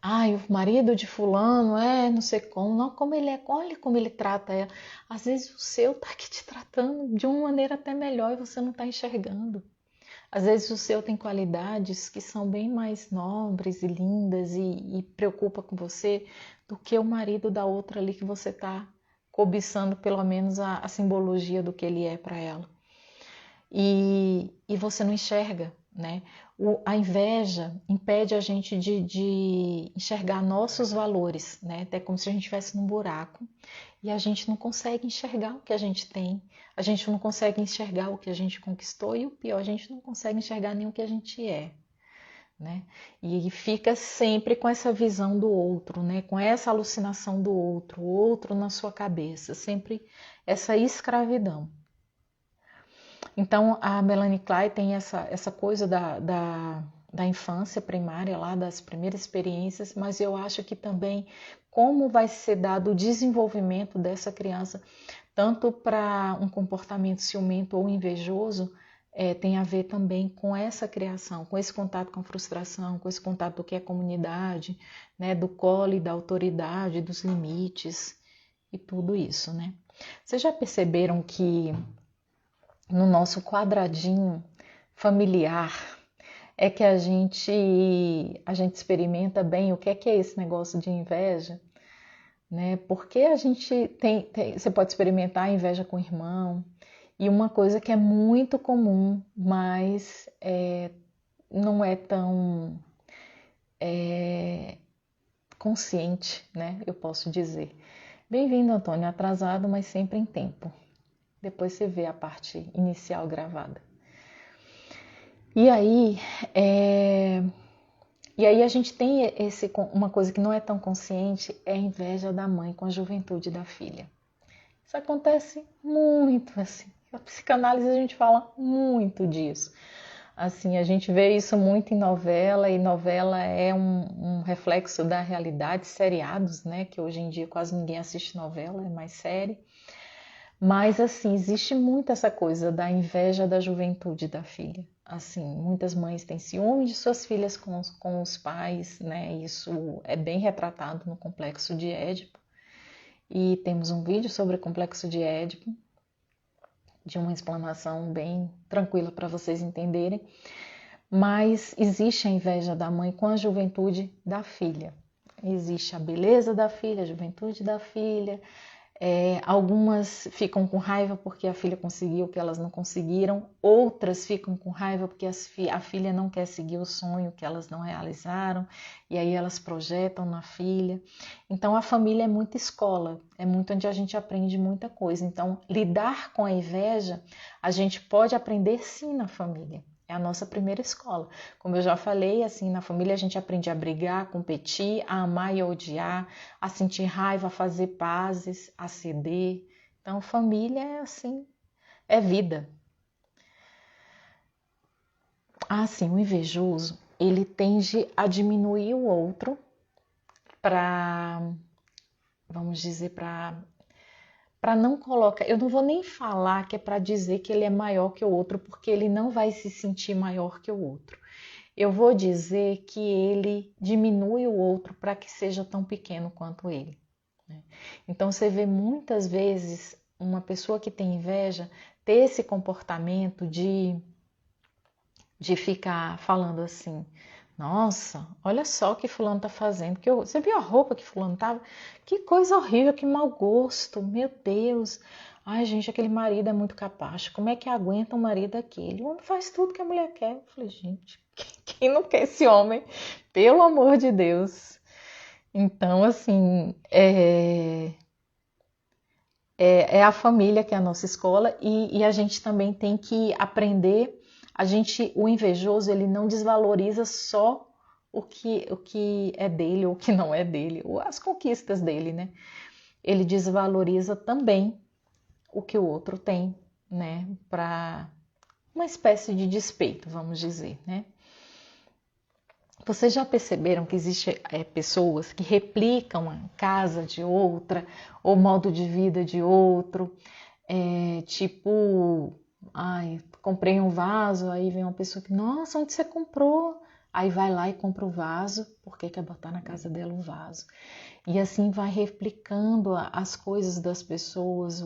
ai, o marido de fulano não sei como, não, como ele é, olha como ele trata ela. Às vezes o seu tá aqui te tratando de uma maneira até melhor e você não tá enxergando. Às vezes o seu tem qualidades que são bem mais nobres e lindas e preocupa com você do que o marido da outra ali que você tá cobiçando pelo menos a simbologia do que ele é para ela. E você não enxerga, né? A inveja impede a gente de enxergar nossos valores, né? É como se a gente estivesse num buraco e a gente não consegue enxergar o que a gente tem, a gente não consegue enxergar o que a gente conquistou e o pior, a gente não consegue enxergar nem o que a gente é, né? E fica sempre com essa visão do outro, né? Com essa alucinação do outro, o outro na sua cabeça, sempre essa escravidão. Então, a Melanie Klein tem essa coisa da infância primária, lá das primeiras experiências, mas eu acho que também como vai ser dado o desenvolvimento dessa criança, tanto para um comportamento ciumento ou invejoso, tem a ver também com essa criação, com esse contato com a frustração, com esse contato do que é comunidade, né, do colo e da autoridade, dos limites e tudo isso, né? Vocês já perceberam que no nosso quadradinho familiar é que a gente experimenta bem o que é esse negócio de inveja, né? Porque a gente você pode experimentar a inveja com o irmão, e uma coisa que é muito comum, mas não é tão consciente, né? Eu posso dizer. Bem-vindo, Antônio, atrasado, mas sempre em tempo. Depois você vê a parte inicial gravada. E aí, a gente tem uma coisa que não é tão consciente, é a inveja da mãe com a juventude da filha. Isso acontece muito, assim. Na psicanálise a gente fala muito disso. Assim, a gente vê isso muito em novela, e novela é um reflexo da realidade, seriados, né? Que hoje em dia quase ninguém assiste novela, é mais série. Mas, assim, existe muito essa coisa da inveja da juventude da filha. Assim, muitas mães têm ciúme de suas filhas com os pais, né? Isso é bem retratado no Complexo de Édipo. E temos um vídeo sobre o Complexo de Édipo, de uma explanação bem tranquila para vocês entenderem. Mas existe a inveja da mãe com a juventude da filha. Existe a beleza da filha, a juventude da filha. Algumas ficam com raiva porque a filha conseguiu o que elas não conseguiram, outras ficam com raiva porque a filha não quer seguir o sonho que elas não realizaram, e aí elas projetam na filha. Então a família é muita escola, é muito onde a gente aprende muita coisa. Então lidar com a inveja, a gente pode aprender sim na família. É a nossa primeira escola. Como eu já falei, assim, na família a gente aprende a brigar, a competir, a amar e a odiar, a sentir raiva, a fazer pazes, a ceder. Então, família é assim, é vida. Assim, o invejoso, ele tende a diminuir o outro para, vamos dizer, para para não colocar, eu não vou nem falar que é para dizer que ele é maior que o outro, porque ele não vai se sentir maior que o outro. Eu vou dizer que ele diminui o outro para que seja tão pequeno quanto ele, né? Então você vê muitas vezes uma pessoa que tem inveja ter esse comportamento de ficar falando assim: nossa, olha só o que fulano tá fazendo. Você viu a roupa que fulano tava? Que coisa horrível, que mau gosto, meu Deus. Ai, gente, aquele marido é muito capaz. Como é que aguenta um marido daquele? O homem faz tudo que a mulher quer. Eu falei, gente, quem não quer esse homem? Pelo amor de Deus. Então, assim, é a família que é a nossa escola e a gente também tem que aprender. O invejoso, ele não desvaloriza só o que é dele ou o que não é dele, ou as conquistas dele, né? Ele desvaloriza também o que o outro tem, né? Para uma espécie de despeito, vamos dizer, né? Vocês já perceberam que existem pessoas que replicam a casa de outra, ou o modo de vida de outro? Tipo, ai, comprei um vaso, aí vem uma pessoa que, nossa, onde você comprou? Aí vai lá e compra o vaso, porque quer botar na casa dela o vaso. E assim vai replicando as coisas das pessoas,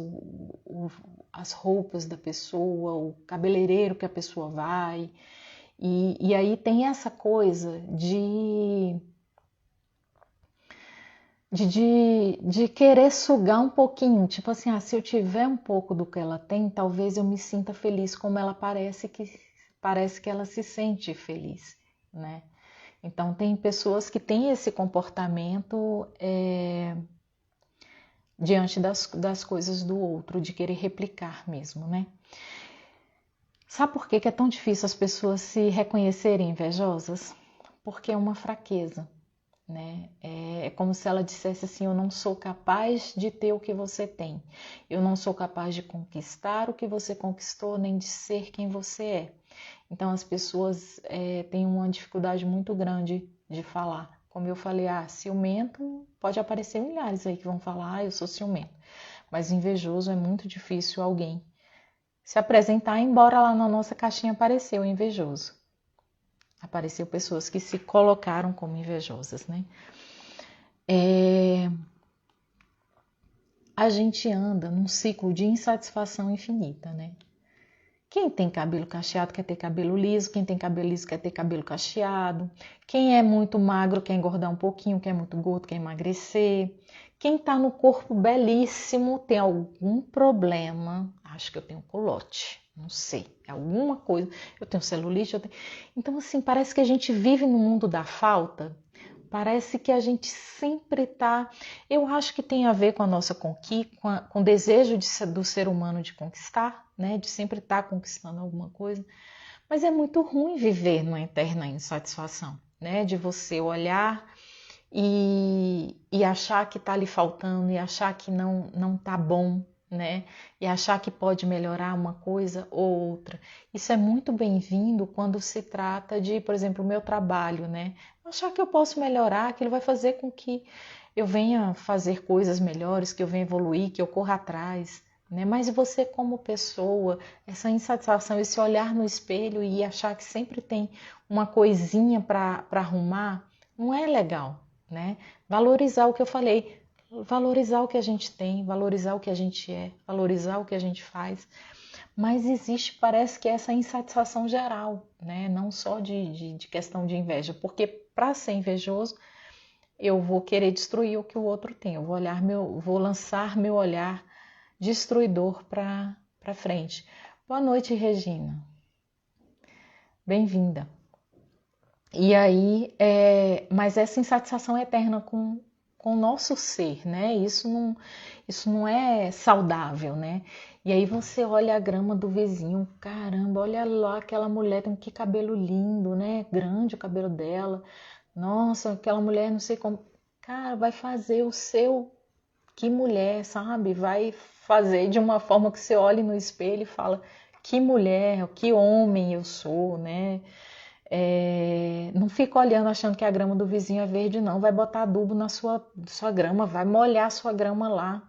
as roupas da pessoa, o cabeleireiro que a pessoa vai. E aí tem essa coisa de querer sugar um pouquinho, tipo assim, se eu tiver um pouco do que ela tem, talvez eu me sinta feliz como ela parece que ela se sente feliz, né? Então tem pessoas que têm esse comportamento diante das coisas do outro, de querer replicar mesmo, né? Sabe por que é tão difícil as pessoas se reconhecerem invejosas? Porque é uma fraqueza, né? É como se ela dissesse assim: eu não sou capaz de ter o que você tem, eu não sou capaz de conquistar o que você conquistou, nem de ser quem você é. Então as pessoas têm uma dificuldade muito grande de falar. Como eu falei, ciumento, pode aparecer milhares aí que vão falar, eu sou ciumento. Mas invejoso é muito difícil alguém se apresentar, embora lá na nossa caixinha apareceu invejoso. Apareceu pessoas que se colocaram como invejosas, né? A gente anda num ciclo de insatisfação infinita, né? Quem tem cabelo cacheado quer ter cabelo liso, quem tem cabelo liso quer ter cabelo cacheado, quem é muito magro quer engordar um pouquinho, quem é muito gordo quer emagrecer, quem tá no corpo belíssimo tem algum problema, acho que eu tenho culote, não sei, é alguma coisa, eu tenho celulite, Então assim, parece que a gente vive no mundo da falta. Parece que a gente sempre está. Eu acho que tem a ver com a nossa conquista, com o desejo do ser humano de conquistar, né? De sempre estar conquistando alguma coisa. Mas é muito ruim viver numa eterna insatisfação, né? De você olhar e achar que está lhe faltando, e achar que não está bom, né? E achar que pode melhorar uma coisa ou outra. Isso é muito bem-vindo quando se trata de, por exemplo, o meu trabalho, né? Achar que eu posso melhorar, aquilo vai fazer com que eu venha fazer coisas melhores, que eu venha evoluir, que eu corra atrás, né? Mas você como pessoa, essa insatisfação, esse olhar no espelho e achar que sempre tem uma coisinha para arrumar, não é legal, né? Valorizar o que eu falei, valorizar o que a gente tem, valorizar o que a gente é, valorizar o que a gente faz. Mas existe, parece que essa insatisfação geral, né? Não só de questão de inveja, porque para ser invejoso, eu vou querer destruir o que o outro tem, eu vou lançar meu olhar destruidor para frente. Boa noite, Regina. Bem-vinda. E aí, mas essa insatisfação eterna com o nosso ser, né? Isso não é saudável, né? E aí você olha a grama do vizinho, caramba, olha lá aquela mulher, tem que cabelo lindo, né? Grande o cabelo dela. Nossa, aquela mulher, não sei como. Cara, vai fazer o seu. Que mulher, sabe? Vai fazer de uma forma que você olhe no espelho e fala: que mulher, que homem eu sou, né? Não fica olhando achando que a grama do vizinho é verde, não. Vai botar adubo na sua grama, vai molhar a sua grama lá.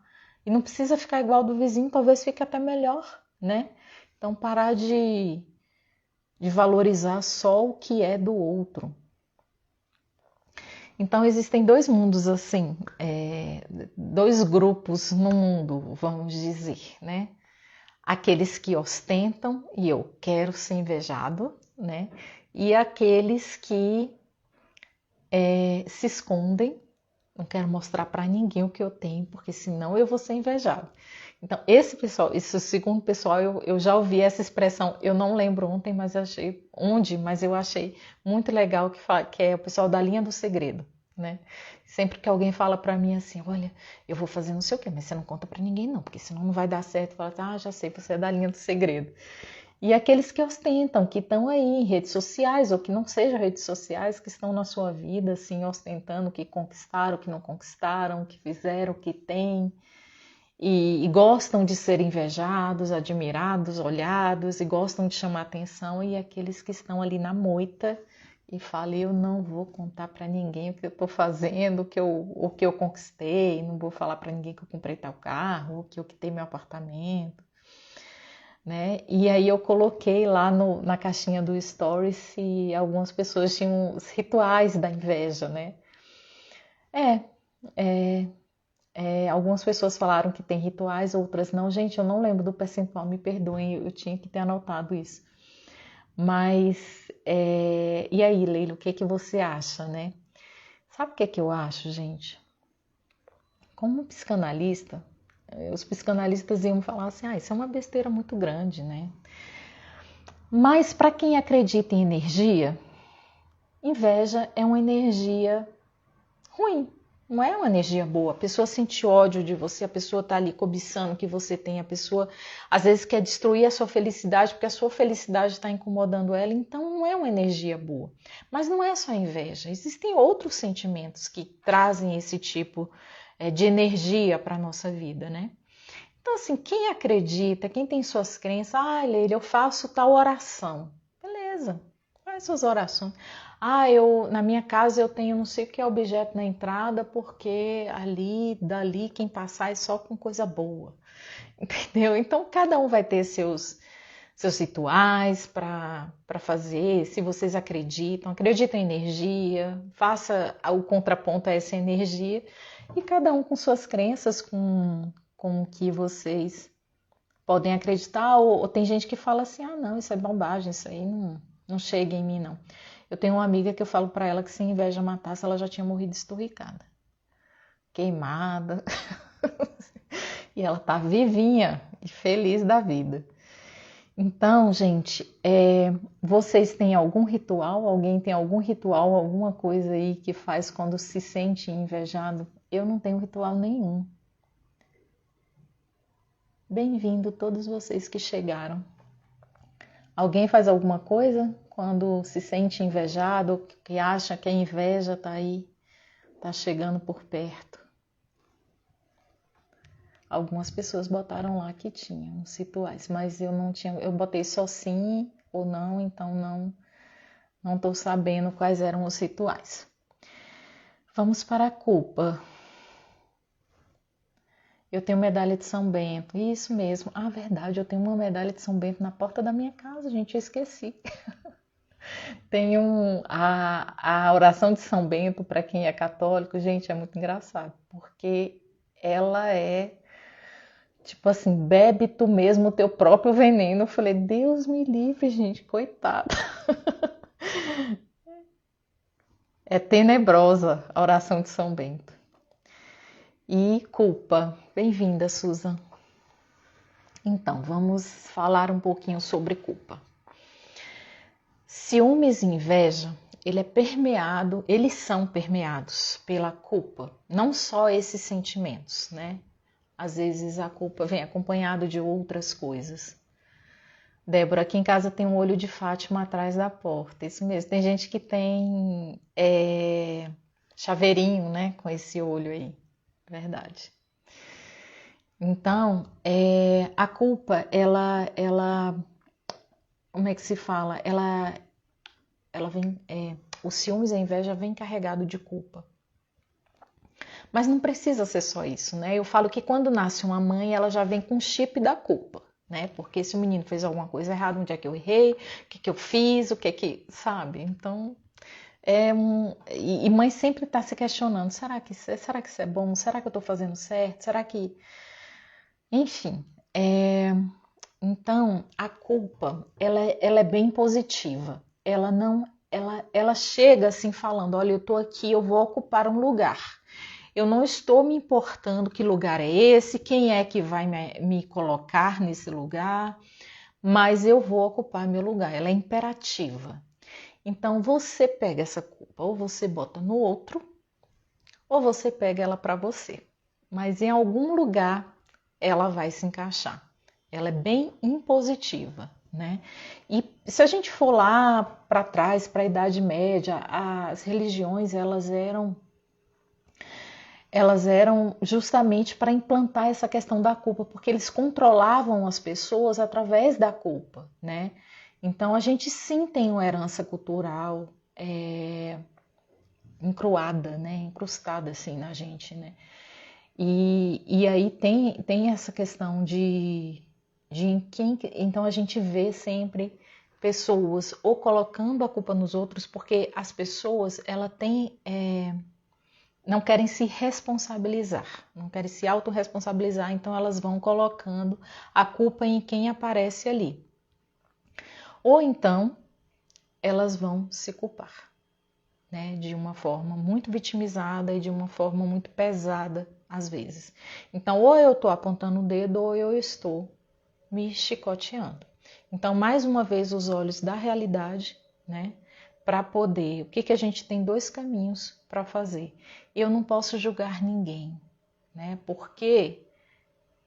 E não precisa ficar igual do vizinho, talvez fique até melhor, né? Então parar de valorizar só o que é do outro. Então existem dois mundos assim, dois grupos no mundo, vamos dizer, né? Aqueles que ostentam e eu quero ser invejado, né? E aqueles que se escondem, não quero mostrar para ninguém o que eu tenho, porque senão eu vou ser invejado. Então, esse segundo pessoal, eu já ouvi essa expressão, eu não lembro ontem, mas eu achei muito legal que é o pessoal da linha do segredo, né? Sempre que alguém fala para mim assim, olha, eu vou fazer não sei o quê, mas você não conta para ninguém não, porque senão não vai dar certo. Fala, já sei, você é da linha do segredo. E aqueles que ostentam, que estão aí em redes sociais, ou que não sejam redes sociais, que estão na sua vida, assim, ostentando o que conquistaram, o que não conquistaram, o que fizeram, o que têm, e gostam de ser invejados, admirados, olhados, e gostam de chamar atenção, e aqueles que estão ali na moita e falam, eu não vou contar para ninguém o que eu estou fazendo, o que eu conquistei, não vou falar para ninguém que eu comprei tal carro, que eu quitei meu apartamento. Né? E aí eu coloquei lá na caixinha do Stories se algumas pessoas tinham os rituais da inveja, né? É, algumas pessoas falaram que tem rituais, outras não. Gente, eu não lembro do percentual, me perdoem, eu tinha que ter anotado isso. Mas, e aí, Leila, o que você acha, né? Sabe o que eu acho, gente? Como psicanalista, os psicanalistas iam falar assim, isso é uma besteira muito grande, né? Mas para quem acredita em energia, inveja é uma energia ruim, não é uma energia boa. A pessoa sente ódio de você, a pessoa está ali cobiçando o que você tem, a pessoa às vezes quer destruir a sua felicidade porque a sua felicidade está incomodando ela, então não é uma energia boa. Mas não é só inveja, existem outros sentimentos que trazem esse tipo de energia para a nossa vida, né? Então, assim, quem acredita, quem tem suas crenças, Leila, eu faço tal oração. Beleza, faz suas orações. Na minha casa eu tenho não sei o que é objeto na entrada, porque dali, quem passar é só com coisa boa. Entendeu? Então, cada um vai ter seus rituais para fazer, se vocês acreditam em energia, faça o contraponto a essa energia, e cada um com suas crenças, com o que vocês podem acreditar, ou tem gente que fala assim, não, isso é bobagem, isso aí não chega em mim, não. Eu tenho uma amiga que eu falo para ela que se a inveja matasse, ela já tinha morrido esturricada, queimada, e ela tá vivinha e feliz da vida. Então, gente, vocês têm algum ritual? Alguém tem algum ritual, alguma coisa aí que faz quando se sente invejado? Eu não tenho ritual nenhum. Bem-vindo todos vocês que chegaram. Alguém faz alguma coisa quando se sente invejado, que acha que a inveja está aí, está chegando por perto? Algumas pessoas botaram lá que tinham os rituais, mas eu não tinha, eu botei só sim ou não, então não estou sabendo quais eram os rituais. Vamos para a culpa. Eu tenho medalha de São Bento, isso mesmo. Verdade, eu tenho uma medalha de São Bento na porta da minha casa, gente, eu esqueci. Tem a oração de São Bento, para quem é católico, gente, é muito engraçado, porque ela é tipo assim, bebe tu mesmo o teu próprio veneno. Eu falei, Deus me livre, gente, coitada. É tenebrosa a oração de São Bento. E culpa. Bem-vinda, Susan. Então, vamos falar um pouquinho sobre culpa. Ciúmes e inveja, eles são permeados pela culpa, não só esses sentimentos, né? Às vezes a culpa vem acompanhado de outras coisas. Débora, aqui em casa tem um olho de Fátima atrás da porta, isso mesmo. Tem gente que tem chaveirinho, né, com esse olho aí, verdade. Então, a culpa, como é que se fala? Ela vem, o ciúmes e a inveja vem carregado de culpa. Mas não precisa ser só isso, né? Eu falo que quando nasce uma mãe, ela já vem com o chip da culpa, né? Porque se o menino fez alguma coisa errada, onde é que eu errei, o que eu fiz, o que, sabe? Então, e mãe sempre está se questionando, será que isso é bom? Será que eu estou fazendo certo? Será que... Enfim, então a culpa, ela é bem positiva. Ela não, ela chega assim falando, olha, eu estou aqui, eu vou ocupar um lugar. Eu não estou me importando que lugar é esse, quem é que vai me colocar nesse lugar, mas eu vou ocupar meu lugar. Ela é imperativa. Então você pega essa culpa, ou você bota no outro, ou você pega ela para você. Mas em algum lugar ela vai se encaixar. Ela é bem impositiva, né? E se a gente for lá para trás, para a Idade Média, as religiões elas eram justamente para implantar essa questão da culpa, porque eles controlavam as pessoas através da culpa, né? Então a gente sim tem uma herança cultural encruada, né? Incrustada assim na gente, né? E aí tem essa questão de em quem, então a gente vê sempre pessoas ou colocando a culpa nos outros, porque as pessoas ela têm não querem se responsabilizar, não querem se autorresponsabilizar, então elas vão colocando a culpa em quem aparece ali. Ou então elas vão se culpar, né, de uma forma muito vitimizada e de uma forma muito pesada, às vezes. Então, ou eu estou apontando o dedo ou eu estou me chicoteando. Então, mais uma vez, os olhos da realidade, né? Para poder. O que a gente tem dois caminhos para fazer. Eu não posso julgar ninguém, né? Porque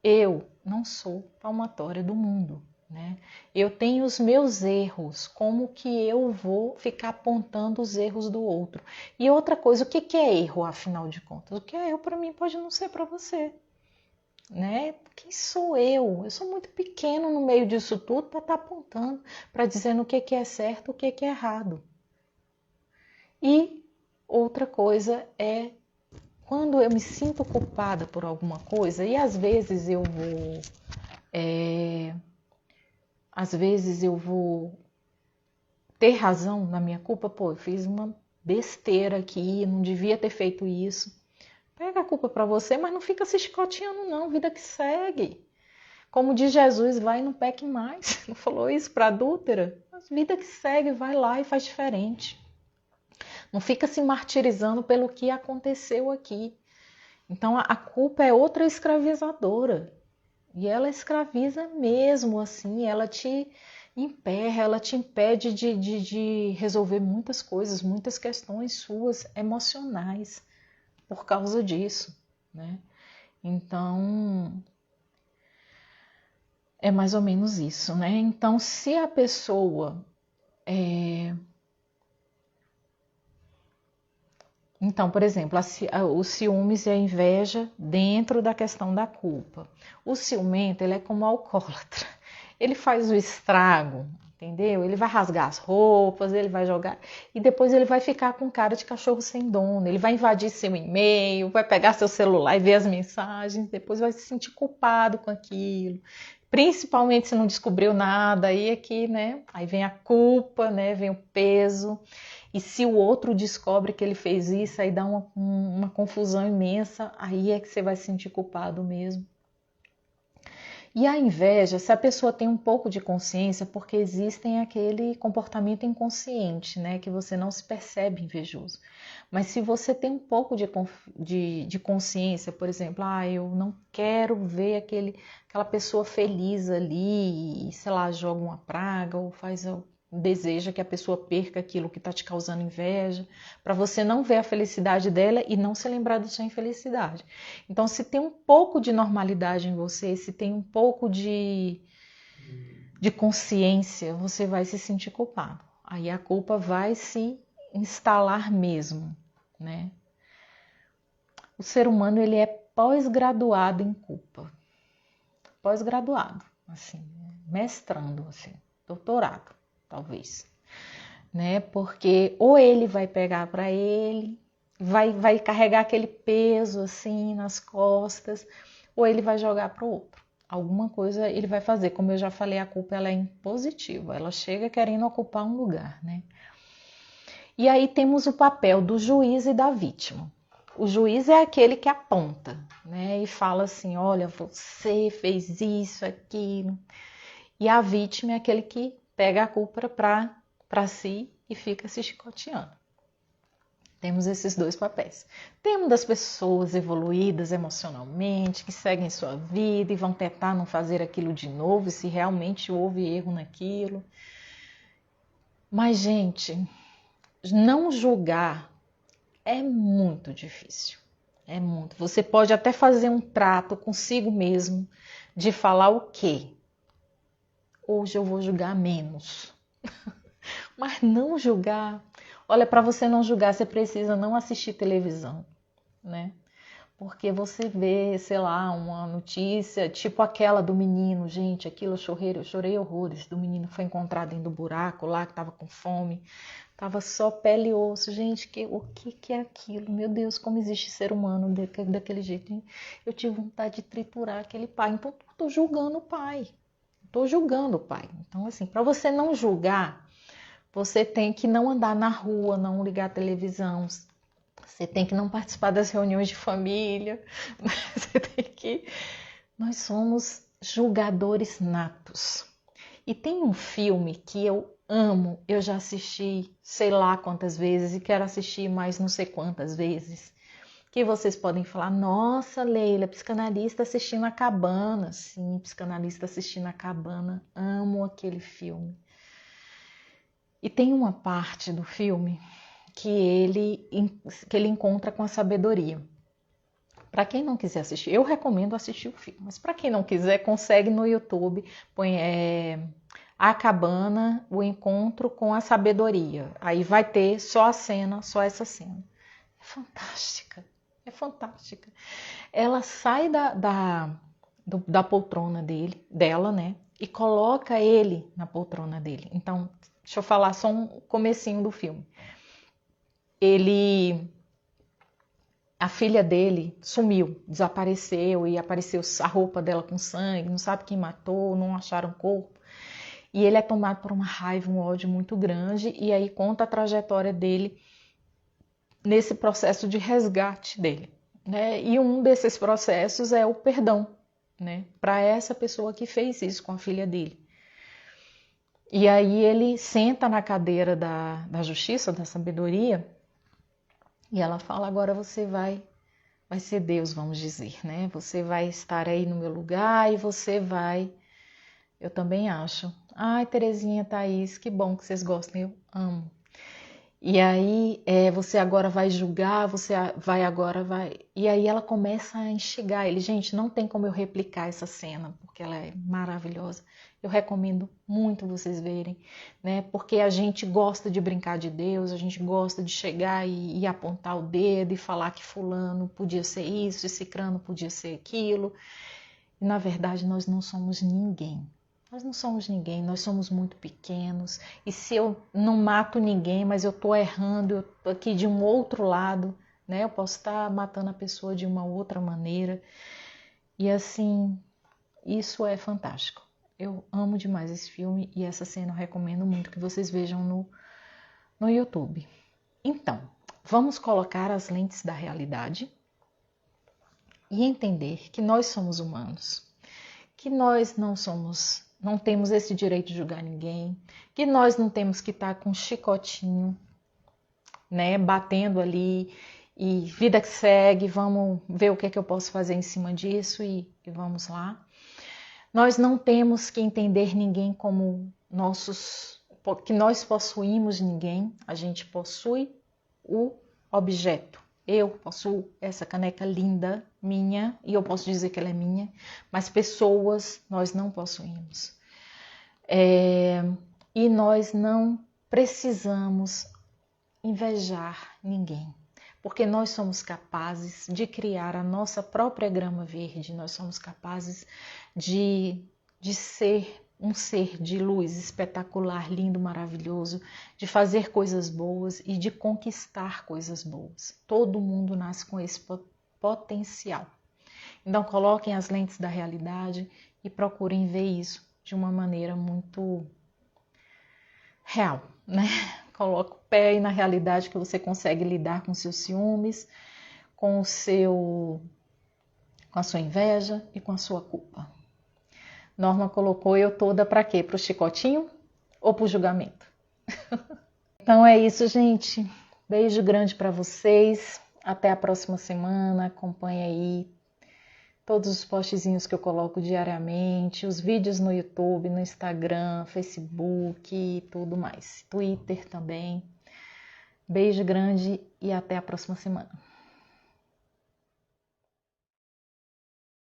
eu não sou palmatória do mundo, né? Eu tenho os meus erros, como que eu vou ficar apontando os erros do outro? E outra coisa, o que é erro, afinal de contas? O que é erro para mim pode não ser para você, né? Quem sou eu? Eu sou muito pequeno no meio disso tudo para estar apontando, para dizer no que é certo, o que é errado. E outra coisa é quando eu me sinto culpada por alguma coisa, e às vezes eu vou ter razão na minha culpa, pô, eu fiz uma besteira aqui, não devia ter feito isso. Pega a culpa para você, mas não fica se chicoteando não, vida que segue. Como diz Jesus, vai e não peque mais. Não falou isso para a adúltera? Mas vida que segue, vai lá e faz diferente. Não fica se martirizando pelo que aconteceu aqui. Então a culpa é outra escravizadora. E ela escraviza mesmo, assim, ela te emperra, ela te impede de resolver muitas coisas, muitas questões suas emocionais por causa disso, né? Então, é mais ou menos isso, né? Então, se a pessoa Então, por exemplo, os ciúmes e a inveja dentro da questão da culpa. O ciumento, ele é como o alcoólatra. Ele faz o estrago, entendeu? Ele vai rasgar as roupas, ele vai jogar e depois ele vai ficar com cara de cachorro sem dono. Ele vai invadir seu e-mail, vai pegar seu celular e ver as mensagens, depois vai se sentir culpado com aquilo. Principalmente se não descobriu nada, aí aqui, né? Aí vem a culpa, né? Vem o peso. E se o outro descobre que ele fez isso, aí dá uma confusão imensa, aí é que você vai se sentir culpado mesmo. E a inveja, se a pessoa tem um pouco de consciência, porque existem aquele comportamento inconsciente, né, que você não se percebe invejoso. Mas se você tem um pouco de consciência, por exemplo, eu não quero ver aquela pessoa feliz ali, e, sei lá, joga uma praga ou deseja que a pessoa perca aquilo que está te causando inveja, para você não ver a felicidade dela e não se lembrar da sua infelicidade. Então, se tem um pouco de normalidade em você, se tem um pouco de consciência, você vai se sentir culpado. Aí a culpa vai se instalar mesmo, né? O ser humano, ele é pós-graduado em culpa. Pós-graduado, assim, mestrando, assim, doutorado, talvez. Né? Porque ou ele vai pegar para ele, vai carregar aquele peso assim nas costas, ou ele vai jogar para o outro. Alguma coisa ele vai fazer. Como eu já falei, a culpa ela é impositiva, ela chega querendo ocupar um lugar, né? E aí temos o papel do juiz e da vítima. O juiz é aquele que aponta, né? E fala assim, olha, você fez isso, aquilo. E a vítima é aquele que pega a culpa para si e fica se chicoteando. Temos esses dois papéis. Temos das pessoas evoluídas emocionalmente, que seguem sua vida e vão tentar não fazer aquilo de novo, se realmente houve erro naquilo. Mas, gente, não julgar é muito difícil. É muito. Você pode até fazer um trato consigo mesmo de falar o quê? Hoje eu vou julgar menos. Mas não julgar. Olha, para você não julgar, você precisa não assistir televisão, né? Porque você vê, sei lá, uma notícia, tipo aquela do menino, gente, aquilo eu chorei horrores, do menino que foi encontrado dentro do buraco lá, que tava com fome, tava só pele e osso, gente, o que é aquilo? Meu Deus, como existe ser humano daquele jeito, hein? Eu tive vontade de triturar aquele pai, então eu tô julgando o pai, tô julgando o pai. Então, assim, para você não julgar, você tem que não andar na rua, não ligar a televisão, você tem que não participar das reuniões de família, você tem que... Nós somos julgadores natos. E tem um filme que eu amo, eu já assisti sei lá quantas vezes e quero assistir mais não sei quantas vezes, que vocês podem falar, nossa, Leila, psicanalista assistindo a Cabana. Sim, psicanalista assistindo a Cabana, amo aquele filme. E tem uma parte do filme que ele encontra com a sabedoria. Para quem não quiser assistir, eu recomendo assistir o filme, mas para quem não quiser, consegue no YouTube, põe A Cabana, o encontro com a sabedoria. Aí vai ter só a cena, só essa cena. É fantástica, é fantástica. Ela sai da poltrona dela, né? E coloca ele na poltrona dele. Então, deixa eu falar só um comecinho do filme. A filha dele sumiu, desapareceu e apareceu a roupa dela com sangue, não sabe quem matou, não acharam o corpo. E ele é tomado por uma raiva, um ódio muito grande e aí conta a trajetória dele nesse processo de resgate dele, né? E um desses processos é o perdão, né? Para essa pessoa que fez isso com a filha dele. E aí ele senta na cadeira da justiça, da sabedoria, e ela fala, agora você vai ser Deus, vamos dizer, né? Você vai estar aí no meu lugar e você vai... Eu também acho. Ai, Terezinha, Thaís, que bom que vocês gostam, eu amo. E aí você agora vai julgar, vai... E aí ela começa a instigar ele. Gente, não tem como eu replicar essa cena, porque ela é maravilhosa. Eu recomendo muito vocês verem, né? Porque a gente gosta de brincar de Deus, a gente gosta de chegar e apontar o dedo e falar que fulano podia ser isso, e cicrano podia ser aquilo. E na verdade nós não somos ninguém. Nós não somos ninguém, nós somos muito pequenos. E se eu não mato ninguém, mas eu estou errando, eu tô aqui de um outro lado, né? Eu posso estar matando a pessoa de uma outra maneira. E assim, isso é fantástico. Eu amo demais esse filme e essa cena eu recomendo muito que vocês vejam no YouTube. Então, vamos colocar as lentes da realidade e entender que nós somos humanos, que nós não temos esse direito de julgar ninguém, que nós não temos que estar com um chicotinho, né, batendo ali e vida que segue, vamos ver o que é que eu posso fazer em cima disso e vamos lá. Nós não temos que entender ninguém como que nós possuímos ninguém, a gente possui o objeto. Eu possuo essa caneca linda, minha, e eu posso dizer que ela é minha, mas pessoas nós não possuímos. E nós não precisamos invejar ninguém, porque nós somos capazes de criar a nossa própria grama verde, nós somos capazes de ser um ser de luz espetacular, lindo, maravilhoso, de fazer coisas boas e de conquistar coisas boas. Todo mundo nasce com esse potencial. Então coloquem as lentes da realidade e procurem ver isso de uma maneira muito real, né? Coloca o pé aí na realidade que você consegue lidar com seus ciúmes, com a sua inveja e com a sua culpa. Norma colocou eu toda para quê? Para o chicotinho ou para o julgamento? Então é isso, gente. Beijo grande para vocês. Até a próxima semana. Acompanhe aí todos os postzinhos que eu coloco diariamente, os vídeos no YouTube, no Instagram, Facebook e tudo mais. Twitter também. Beijo grande e até a próxima semana.